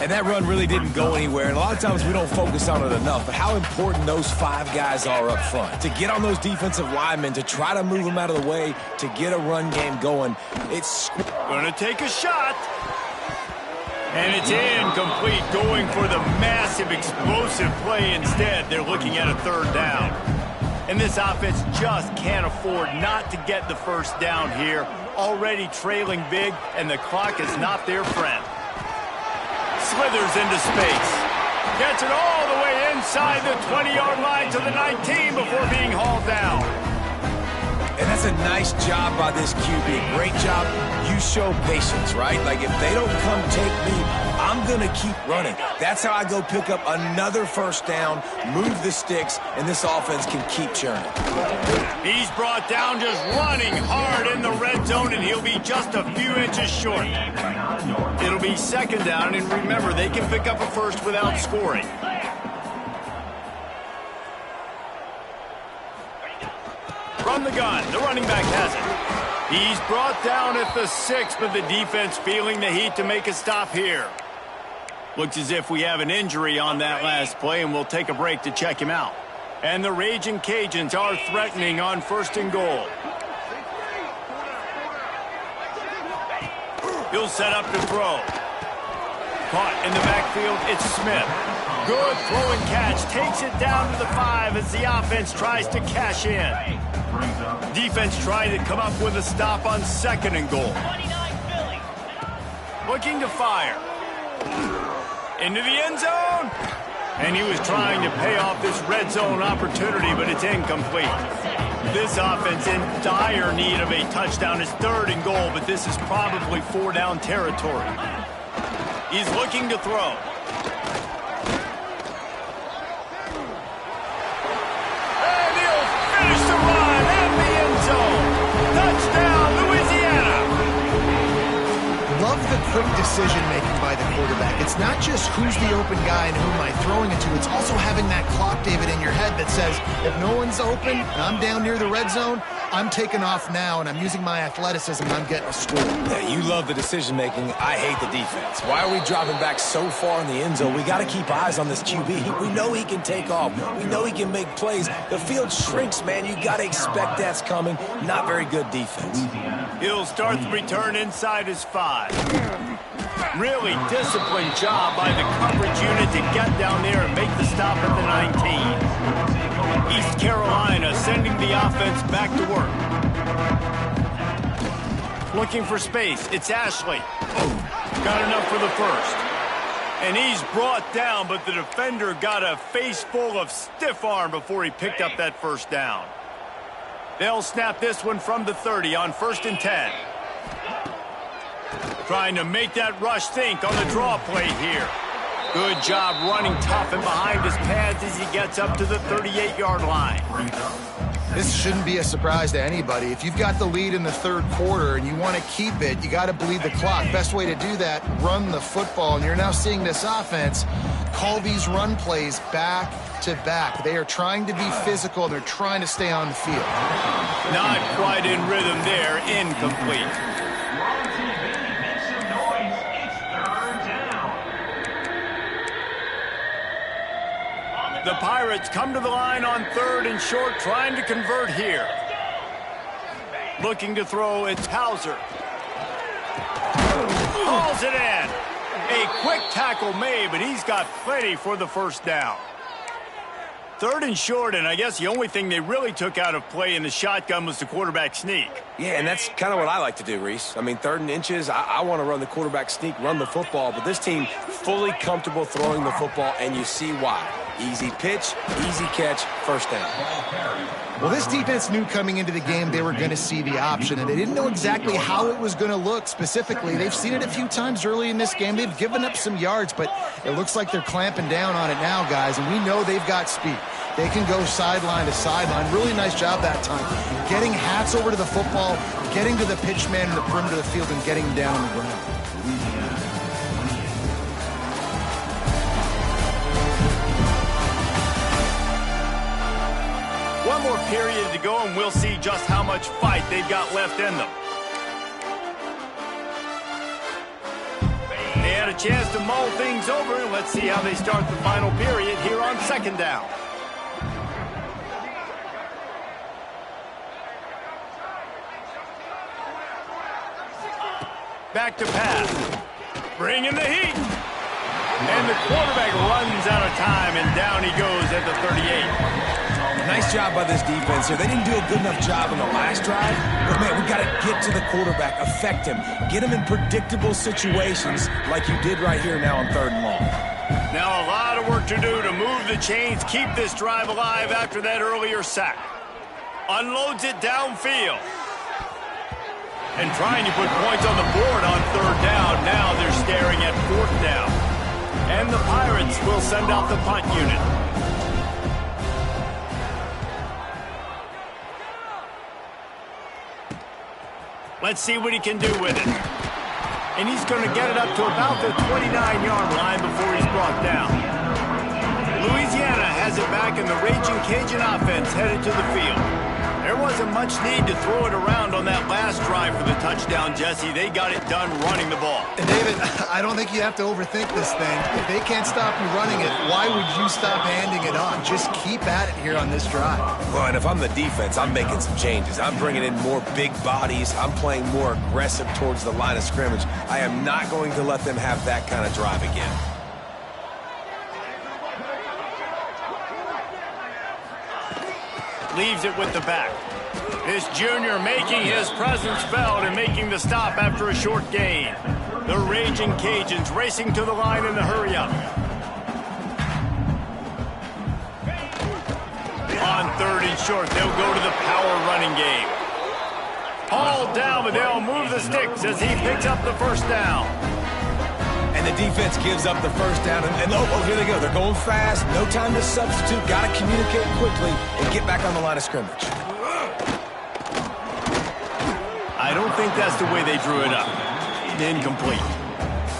Speaker 2: And that run really didn't go anywhere. And a lot of times we don't focus on it enough. But how important those 5 guys are up front. To get on those defensive linemen, to try to move them out of the way, to get a run game going. It's
Speaker 1: going to take a shot. And it's incomplete, going for the massive, explosive play instead. They're looking at a 3rd down. And this offense just can't afford not to get the first down here. Already trailing big, and the clock is not their friend. Slithers into space. Gets it all the way inside the 20-yard line to the 19 before being hauled down.
Speaker 2: And that's a nice job by this QB. Great job. You show patience, right? Like, if they don't come take me, I'm going to keep running. That's how I go pick up another first down, move the sticks, and this offense can keep churning.
Speaker 1: He's brought down just running hard in the red zone, and he'll be just a few inches short. It'll be 2nd down, and remember, they can pick up a first without scoring. From the gun, the running back has it. He's brought down at the 6, but the defense feeling the heat to make a stop here. Looks as if we have an injury on that last play, and we'll take a break to check him out. And the Raging Cajuns are threatening on 1st and goal. He'll set up to throw. Caught in the backfield, it's Smith. Good throw and catch, takes it down to the 5 as the offense tries to cash in. Defense trying to come up with a stop on 2nd and goal. Looking to fire. Into the end zone. And he was trying to pay off this red zone opportunity, but it's incomplete. This offense in dire need of a touchdown. Is 3rd and goal, but this is probably 4-down territory. He's looking to throw. And he'll finish the run at the end zone. Touchdown, Louisiana.
Speaker 3: Love the quick decision-making by the quarterback. It's not just who's the open guy and who am I throwing it to. It's also having that clock, David, in your head that says, if no one's open and I'm down near the red zone, I'm taking off now, and I'm using my athleticism, and I'm getting a score.
Speaker 2: Yeah, you love the decision-making. I hate the defense. Why are we dropping back so far in the end zone? We got to keep eyes on this QB. We know he can take off. We know he can make plays. The field shrinks, man. You got to expect that's coming. Not very good defense.
Speaker 1: He'll start the return inside his 5. Really disciplined job by the coverage unit to get down there and make the stop at the 19. East Carolina sending the offense back to work. Looking for space. It's Ashley. Got enough for the first. And he's brought down, but the defender got a face full of stiff arm before he picked up that first down. They'll snap this one from the 30 on 1st and 10. Trying to make that rush think on the draw play here. Good job running tough and behind his pads as he gets up to the 38-yard line.
Speaker 3: This shouldn't be a surprise to anybody. If you've got the lead in the 3rd quarter and you want to keep it, you got to bleed the clock. Best way to do that, run the football. And you're now seeing this offense call these run plays back to back. They are trying to be physical, and they're trying to stay on the field.
Speaker 1: Not quite in rhythm there. Incomplete.
Speaker 4: Make some noise. It's third down.
Speaker 1: The Pirates come to the line on 3rd and short, trying to convert here. Looking to throw, it's Hauser. Hauls it in. A quick tackle made, but he's got plenty for the first down. 3rd and short, and I guess the only thing they really took out of play in the shotgun was the quarterback sneak.
Speaker 2: Yeah, and that's kind of what I like to do, Reese. I mean, 3rd and inches, I want to run the quarterback sneak, run the football, but this team fully comfortable throwing the football, and you see why. Easy pitch, easy catch, first down.
Speaker 3: Well, this defense knew coming into the game they were going to see the option, and they didn't know exactly how it was going to look specifically. They've seen it a few times early in this game. They've given up some yards, but it looks like they're clamping down on it now, guys, and we know they've got speed. They can go sideline to sideline. Really nice job that time. Getting hats over to the football, getting to the pitch man in the perimeter of the field, and getting him down on the ground.
Speaker 1: One more period to go, and we'll see just how much fight they've got left in them. They had a chance to mull things over, and let's see how they start the final period here on 2nd down. Back to pass. Bringing the heat. And the quarterback runs out of time, and down he goes at the 38.
Speaker 2: Nice job by this defense here. They didn't do a good enough job in the last drive, but, man, we got to get to the quarterback, affect him, get him in predictable situations like you did right here now on 3rd and long.
Speaker 1: Now a lot of work to do to move the chains, keep this drive alive after that earlier sack. Unloads it downfield. And trying to put points on the board on 3rd down. Now they're staring at 4th down. And the Pirates will send out the punt unit. Let's see what he can do with it. And he's going to get it up to about the 29-yard line before he's brought down. Louisiana has it back, and the Raging Cajun offense headed to the field. There wasn't much need to throw it around on that last drive for the touchdown, Jesse. They got it done running the ball.
Speaker 3: And David, I don't think you have to overthink this thing. If they can't stop you running it, why would you stop handing it on? Just keep at it here on this drive.
Speaker 2: Well, and if I'm the defense, I'm making some changes. I'm bringing in more big bodies. I'm playing more aggressive towards the line of scrimmage. I am not going to let them have that kind of drive again.
Speaker 1: Leaves it with the back. This junior making his presence felt and making the stop after a short gain. The Raging Cajuns racing to the line in the hurry-up. On 3rd and short, they'll go to the power running game. Hauled down, but they'll move the sticks as he picks up the first down.
Speaker 2: And the defense gives up the first down. And oh, here they go. They're going fast. No time to substitute. Got to communicate quickly and get back on the line of scrimmage.
Speaker 1: I don't think that's the way they drew it up. Incomplete.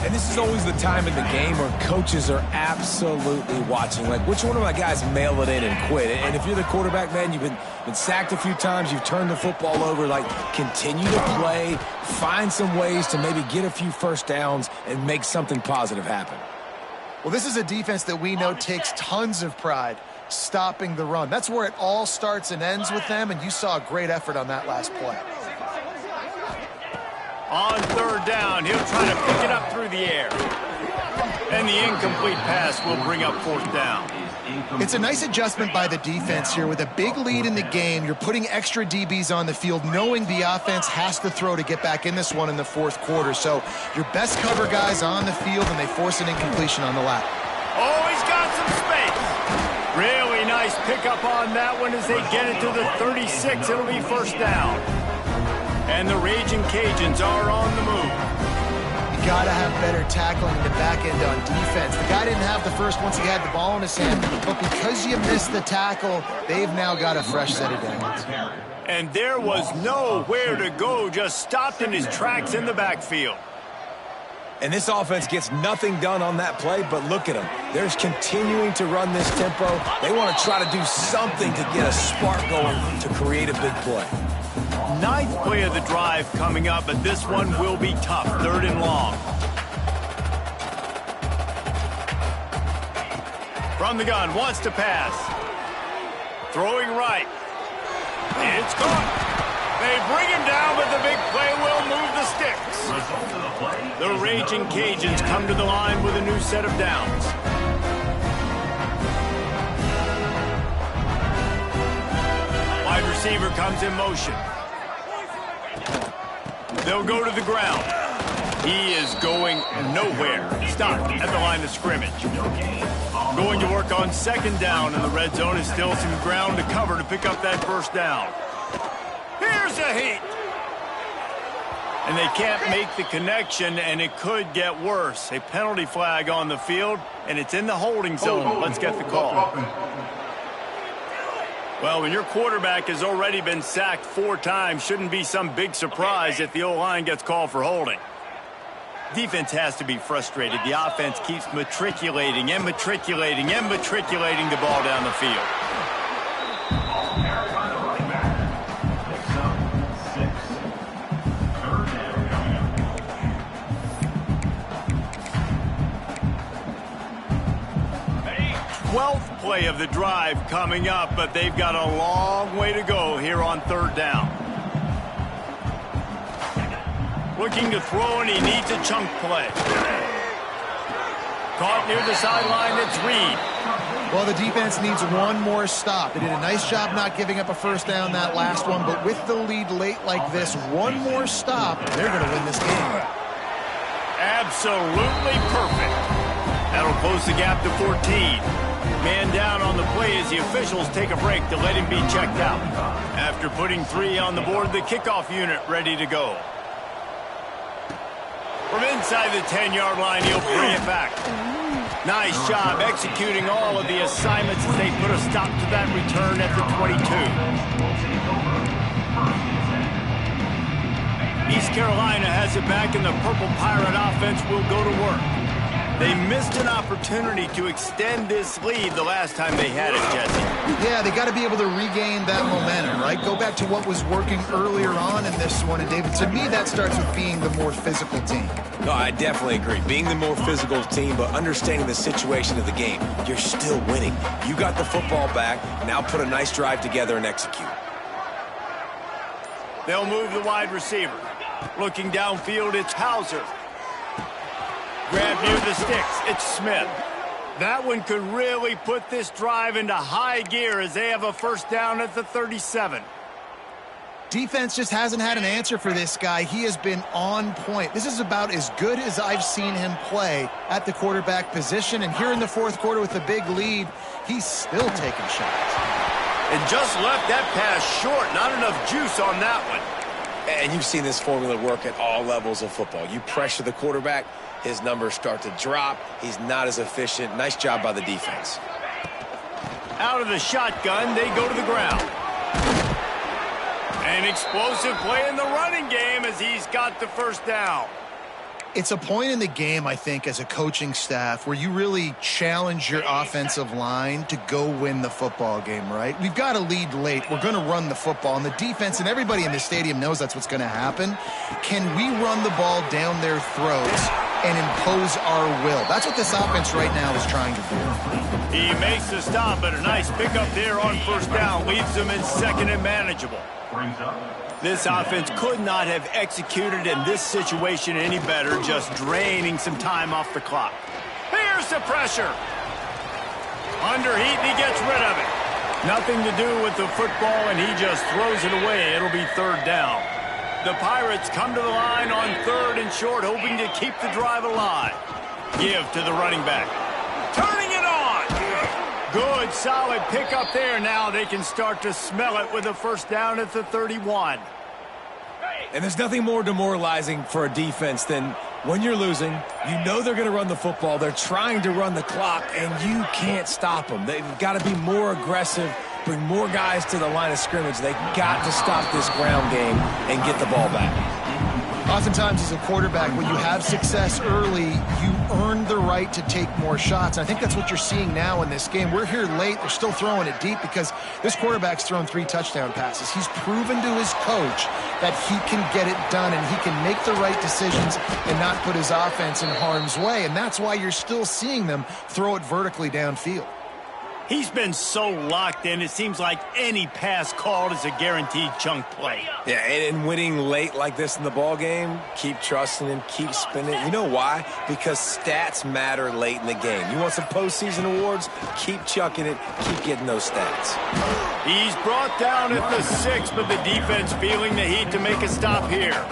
Speaker 2: And this is always the time in the game where coaches are absolutely watching. Like, which one of my guys mail it in and quit? And if you're the quarterback, man, you've been sacked a few times, you've turned the football over, like, continue to play, find some ways to maybe get a few first downs and make something positive happen.
Speaker 3: Well, this is a defense that we know takes tons of pride stopping the run. That's where it all starts and ends with them, and you saw a great effort on that last play.
Speaker 1: On 3rd down, he'll try to pick it up through the air. And the incomplete pass will bring up 4th down.
Speaker 3: It's a nice adjustment by the defense here. With a big lead in the game, you're putting extra DBs on the field, knowing the offense has to throw to get back in this one in the 4th quarter. So your best cover guys on the field, and they force an incompletion on the lap.
Speaker 1: Oh, he's got some space. Really nice pickup on that one as they get it to the 36. It'll be 1st down. And the Raging Cajuns are on the move.
Speaker 3: You got to have better tackling in the back end on defense. The guy didn't have the first once he had the ball in his hand, but because you missed the tackle, they've now got a fresh set of downs.
Speaker 1: And there was nowhere to go, just stopped in his tracks in the backfield.
Speaker 2: And this offense gets nothing done on that play, but look at them. They're just continuing to run this tempo. They want to try to do something to get a spark going to create a big play.
Speaker 1: Ninth play of the drive coming up, but this one will be tough. 3rd and long. From the gun, wants to pass. Throwing right. It's caught. They bring him down, but the big play will move the sticks. The Raging Cajuns come to the line with a new set of downs. Wide receiver comes in motion. They'll go to the ground. He is going nowhere. Stopped at the line of scrimmage. Going to work on 2nd down, and the red zone is still some ground to cover to pick up that 1st down. Here's a heat. And they can't make the connection, and it could get worse. A penalty flag on the field, and it's in the holding zone. Let's get the call. Well, when your quarterback has already been sacked 4 times, shouldn't be some big surprise if the O-line gets called for holding. Defense has to be frustrated. The offense keeps matriculating and matriculating and matriculating the ball down the field. 12th play of the drive coming up, but they've got a long way to go here on 3rd down. Looking to throw, and he needs a chunk play. Caught near the sideline, it's Reed.
Speaker 3: Well, the defense needs one more stop. They did a nice job not giving up a 1st down that last one, but with the lead late like this, one more stop, they're going to win this game.
Speaker 1: Absolutely perfect. That'll close the gap to 14. Man down on the play as the officials take a break to let him be checked out. After putting 3 on the board, the kickoff unit ready to go. From inside the 10-yard line, he'll bring it back. Nice job executing all of the assignments as they put a stop to that return at the 22. East Carolina has it back, and the Purple Pirate offense will go to work. They missed an opportunity to extend this lead the last time they had it, Jesse.
Speaker 3: Yeah, they got to be able to regain that momentum, right? Go back to what was working earlier on in this one. And, David, to me, that starts with being the more physical team.
Speaker 2: No, I definitely agree. Being the more physical team, but understanding the situation of the game. You're still winning. You got the football back. Now put a nice drive together and execute.
Speaker 1: They'll move the wide receiver. Looking downfield, it's Hauser. Grab near the sticks, it's Smith. That one could really put this drive into high gear as they have a 1st down at the 37.
Speaker 3: Defense just hasn't had an answer for this guy. He has been on point. This is about as good as I've seen him play at the quarterback position. And here in the 4th quarter with a big lead, he's still taking shots.
Speaker 1: And just left that pass short. Not enough juice on that one.
Speaker 2: And you've seen this formula work at all levels of football. You pressure the quarterback, his numbers start to drop. He's not as efficient. Nice job by the defense.
Speaker 1: Out of the shotgun, they go to the ground. An explosive play in the running game as he's got the 1st down.
Speaker 3: It's a point in the game, I think, as a coaching staff where you really challenge your offensive line to go win the football game, right? We've got to lead late. We're going to run the football. And the defense and everybody in the stadium knows that's what's going to happen. Can we run the ball down their throats and impose our will? That's what this offense right now is trying to do.
Speaker 1: He makes the stop, but a nice pickup there on 1st down. Leaves them in 2nd and manageable. This offense could not have executed in this situation any better, just draining some time off the clock. Here's the pressure. Under heat, and he gets rid of it. Nothing to do with the football, and he just throws it away. It'll be 3rd down. The Pirates come to the line on 3rd and short, hoping to keep the drive alive. Give to the running back. Turning it on. Good, solid pickup there. Now they can start to smell it with a 1st down at the 31.
Speaker 2: And there's nothing more demoralizing for a defense than when you're losing, you know they're going to run the football, they're trying to run the clock, and you can't stop them. They've got to be more aggressive, bring more guys to the line of scrimmage. They got to stop this ground game and get the ball back.
Speaker 3: Oftentimes as a quarterback, when you have success early, you earn the right to take more shots. And I think that's what you're seeing now in this game. We're here late. They're still throwing it deep because this quarterback's thrown 3 touchdown passes. He's proven to his coach that he can get it done and he can make the right decisions and not put his offense in harm's way. And that's why you're still seeing them throw it vertically downfield.
Speaker 1: He's been so locked in, it seems like any pass called is a guaranteed chunk play.
Speaker 2: Yeah, and winning late like this in the ball game, keep trusting him, keep spinning. You know why? Because stats matter late in the game. You want some postseason awards? Keep chucking it, keep getting those stats.
Speaker 1: He's brought down at the 6, but the defense feeling the heat to make a stop here.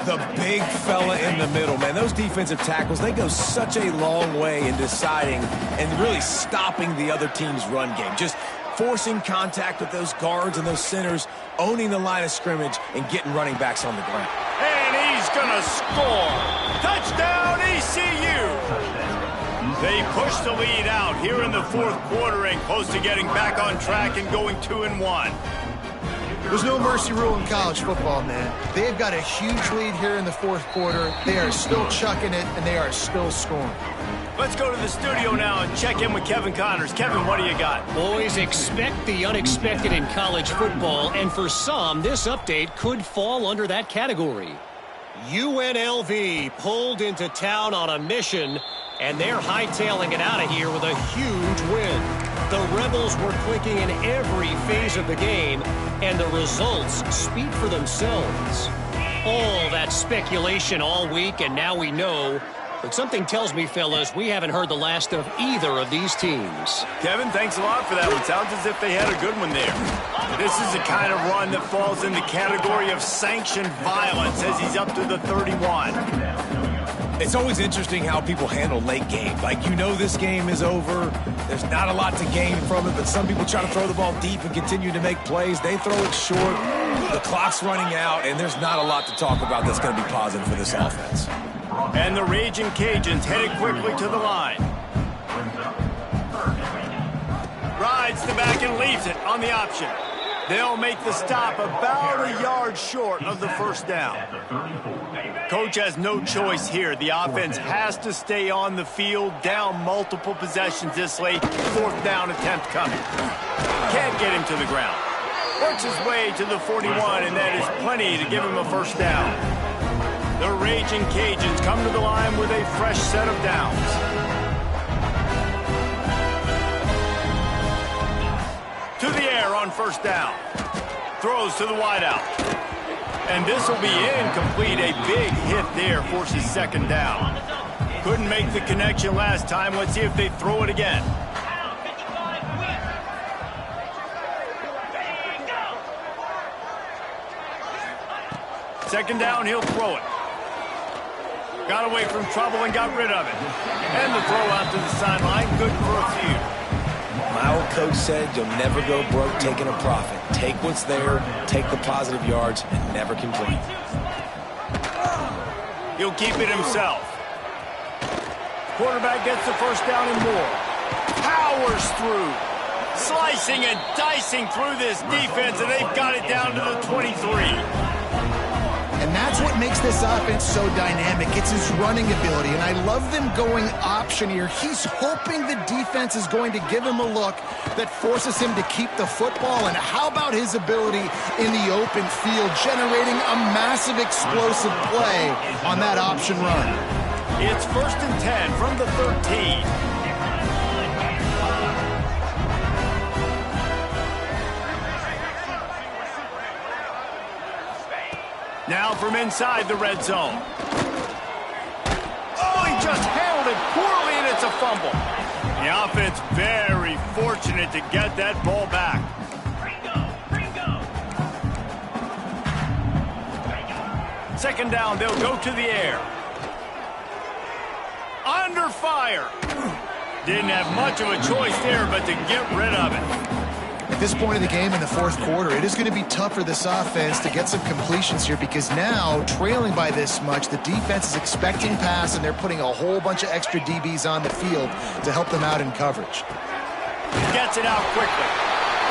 Speaker 2: The big fella in the middle, man. Those defensive tackles, they go such a long way in deciding and really stopping the other team's run game. Just forcing contact with those guards and those centers, owning the line of scrimmage, and getting running backs on the ground.
Speaker 1: And he's going to score. Touchdown, ECU. They push the lead out here in the 4th quarter and close to getting back on track and going 2-1.
Speaker 3: There's no mercy rule in college football, man. They've got a huge lead here in the 4th quarter. They are still chucking it, and they are still scoring.
Speaker 1: Let's go to the studio now and check in with Kevin Connors. Kevin, what do you got?
Speaker 5: Boys, expect the unexpected in college football, and for some, this update could fall under that category. UNLV pulled into town on a mission, and they're hightailing it out of here with a huge win. The Rebels were clicking in every phase of the game, and the results speak for themselves. All that speculation all week, and now we know. But something tells me, fellas, we haven't heard the last of either of these teams.
Speaker 1: Kevin, thanks a lot for that one. Sounds as if they had a good one there. This is the kind of run that falls in the category of sanctioned violence as he's up to the 31.
Speaker 2: It's always interesting how people handle late game. Like, you know this game is over. There's not a lot to gain from it, but some people try to throw the ball deep and continue to make plays. They throw it short. The clock's running out, and there's not a lot to talk about that's going to be positive for this offense.
Speaker 1: And the Raging Cajuns headed quickly to the line. Rides the back and leaves it on the option. They'll make the stop about a yard short of the 1st down. Coach has no choice here. The offense has to stay on the field, down multiple possessions this late. 4th down attempt coming. Can't get him to the ground. Works his way to the 41, and that is plenty to give him a 1st down. The Raging Cajuns come to the line with a fresh set of downs. To the air on 1st down. Throws to the wideout. And this will be incomplete. A big hit there forces 2nd down. Couldn't make the connection last time. Let's see if they throw it again. 2nd down, he'll throw it. Got away from trouble and got rid of it. And the throw out to the sideline. Good for a few.
Speaker 2: My old coach said you'll never go broke taking a profit. Take what's there, take the positive yards, and never complain.
Speaker 1: He'll keep it himself. Quarterback gets the 1st down and more. Powers through. Slicing and dicing through this defense, and they've got it down to the 23.
Speaker 3: And that's what makes this offense so dynamic. It's his running ability, and I love them going option here. He's hoping the defense is going to give him a look that forces him to keep the football. And how about his ability in the open field, generating a massive explosive play on that option run?
Speaker 1: It's 1st and 10 from the 13. Now from inside the red zone. Oh, he just handled it poorly, and it's a fumble. The offense very fortunate to get that ball back. 2nd down, they'll go to the air. Under fire. Didn't have much of a choice there, but to get rid of it.
Speaker 3: At this point in the game in the 4th quarter, it is going to be tough for this offense to get some completions here because now, trailing by this much, the defense is expecting pass, and they're putting a whole bunch of extra DBs on the field to help them out in coverage.
Speaker 1: Gets it out quickly.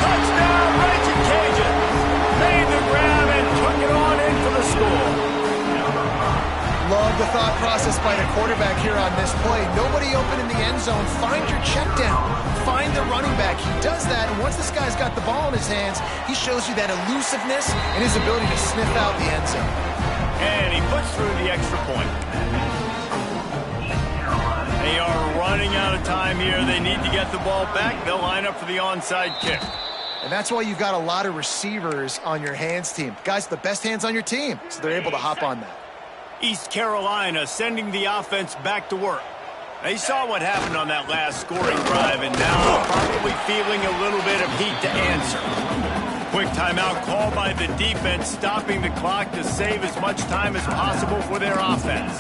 Speaker 1: Touchdown, Raging Cajuns! Made the grab and took it on in for the score.
Speaker 3: thought process by the quarterback here on this play. Nobody open in the end zone. Find your check down. Find the running back. He does that, and once this guy's got the ball in his hands, he shows you that elusiveness and his ability to sniff out the end zone.
Speaker 1: And he puts through the extra point. They are running out of time here. They need to get the ball back. They'll line up for the onside kick.
Speaker 3: And that's why you've got a lot of receivers on your hands team. Guys, the best hands on your team, so they're able to hop on that.
Speaker 1: East Carolina sending the offense back to work. They saw what happened on that last scoring drive, and now probably feeling a little bit of heat to answer. Quick timeout call by the defense, stopping the clock to save as much time as possible for their offense.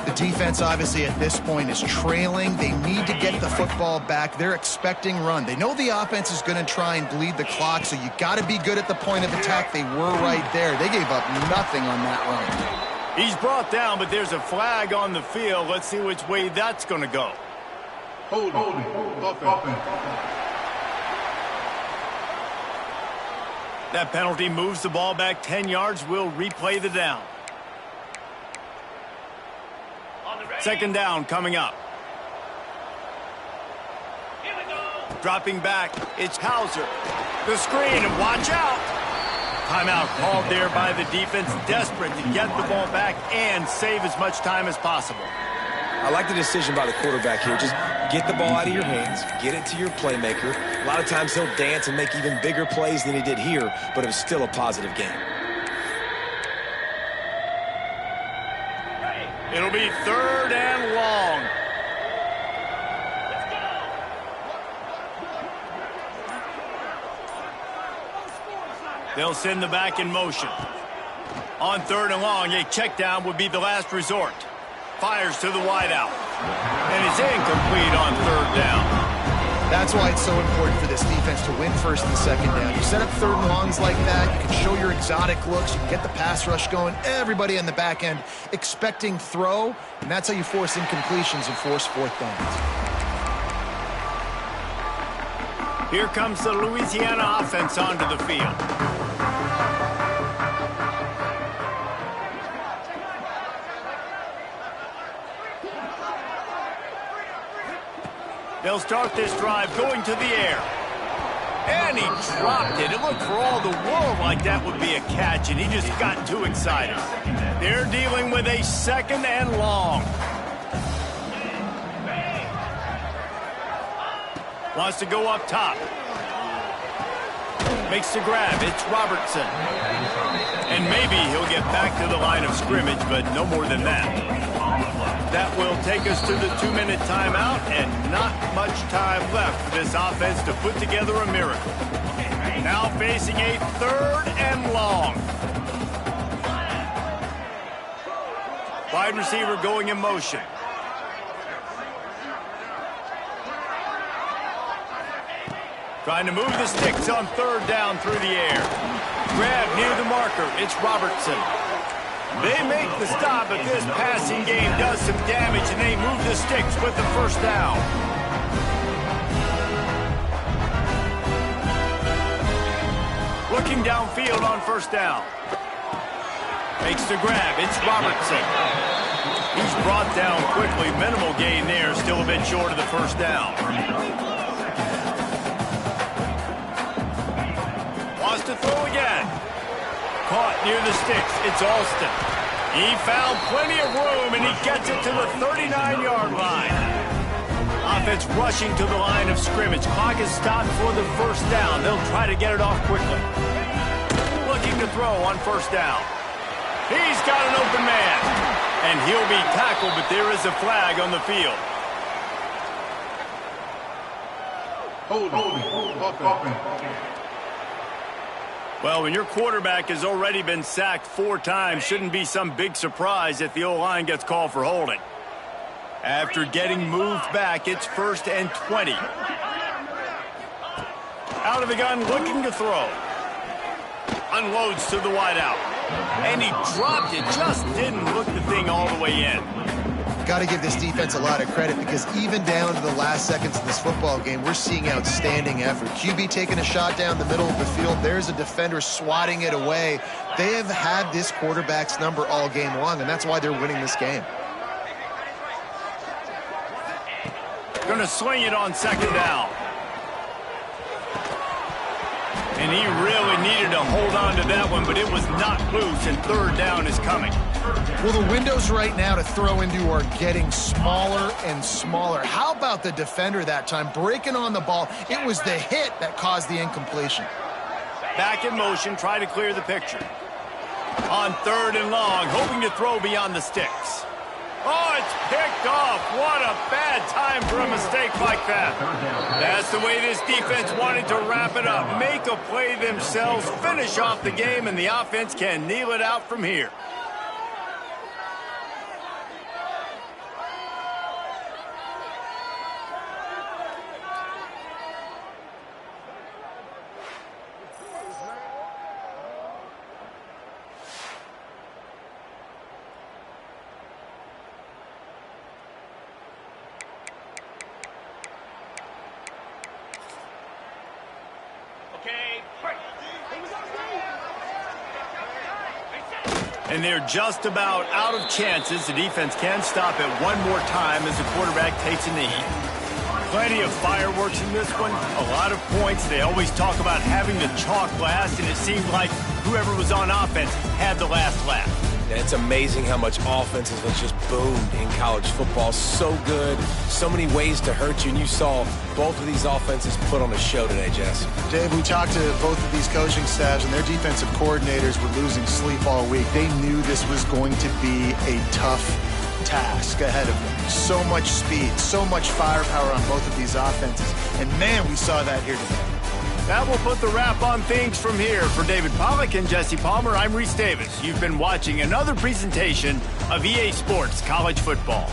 Speaker 3: The defense, obviously, at this point is trailing. They need to get the football back. They're expecting run. They know the offense is going to try and bleed the clock, so you got to be good at the point of attack. They were right there. They gave up nothing on that run.
Speaker 1: He's brought down, but there's a flag on the field. Let's see which way that's going to go.
Speaker 7: Hold it. Offense.
Speaker 1: That penalty moves the ball back 10 yards. We'll replay the down. Second down coming up.
Speaker 6: Here we go.
Speaker 1: Dropping back, it's Hauser. The screen, and watch out. Timeout called there by the defense, desperate to get the ball back and save as much time as possible.
Speaker 2: I like the decision by the quarterback here. Just get the ball out of your hands, get it to your playmaker. A lot of times he'll dance and make even bigger plays than he did here, but it was still a positive game.
Speaker 1: It'll be third and long. They'll send the back in motion. On third and long, a check down would be the last resort. Fires to the wideout. And it's incomplete on third down.
Speaker 3: That's why it's so important for this defense to win first and second down. You set up third and longs like that, you can show your exotic looks, you can get the pass rush going, everybody on the back end expecting throw, and that's how you force incompletions and force fourth downs.
Speaker 1: Here comes the Louisiana offense onto the field. They'll start this drive going to the air. And he dropped it. It looked for all the world like that would be a catch, and he just got too excited. They're dealing with a second and long. Wants to go up top. Makes the grab. It's Robertson. And maybe he'll get back to the line of scrimmage, but no more than that. That will take us to the 2-minute timeout, and not much time left for this offense to put together a miracle. Now facing a third and long. Wide receiver going in motion. Trying to move the sticks on third down through the air. Grab near the marker. It's Robertson. They make the stop, but this passing game does some damage, and they move the sticks with the first down. Looking downfield on first down. Makes the grab. It's Robertson. He's brought down quickly. Minimal gain there. Still a bit short of the first down. Wants to throw again. Caught near the sticks. It's Alston. He found plenty of room, and he gets it to the 39-yard line. Offense rushing to the line of scrimmage. Clock is stopped for the first down. They'll try to get it off quickly. Looking to throw on first down. He's got an open man. And he'll be tackled, but there is a flag on the field.
Speaker 7: Hold it.
Speaker 1: Well, when your quarterback has already been sacked 4 times, shouldn't be some big surprise if the O-line gets called for holding. After getting moved back, it's 1st and 20. Out of the gun, looking to throw. Unloads to the wideout. And he dropped it, just didn't look the thing all the way in.
Speaker 3: Got to give this defense a lot of credit, because even down to the last seconds of this football game, we're seeing outstanding effort. QB taking a shot down the middle of the field. There's a defender swatting it away. They have had this quarterback's number all game long, and that's why they're winning this game.
Speaker 1: Going to swing it on second down. And he really needed to hold on to that one, but it was not loose, and third down is coming.
Speaker 3: Well, the windows right now to throw into are getting smaller and smaller. How about the defender that time breaking on the ball? It was the hit that caused the incompletion.
Speaker 1: Back in motion, try to clear the picture. On third and long, hoping to throw beyond the sticks. Oh, it's picked off. What a bad time for a mistake like that. That's the way this defense wanted to wrap it up. Make a play themselves, finish off the game, and the offense can kneel it out from here. And they're just about out of chances. The defense can stop it one more time as the quarterback takes a knee. Plenty of fireworks in this one. A lot of points. They always talk about having the chalk last, and it seemed like whoever was on offense had the last laugh.
Speaker 2: It's amazing how much offenses have just boomed in college football. So good, so many ways to hurt you, and you saw both of these offenses put on a show today, Jess.
Speaker 3: Dave, we talked to both of these coaching staffs, and their defensive coordinators were losing sleep all week. They knew this was going to be a tough task ahead of them. So much speed, so much firepower on both of these offenses, and man, we saw that here today.
Speaker 1: That will put the wrap on things from here. For David Pollack and Jesse Palmer, I'm Reese Davis. You've been watching another presentation of EA Sports College Football.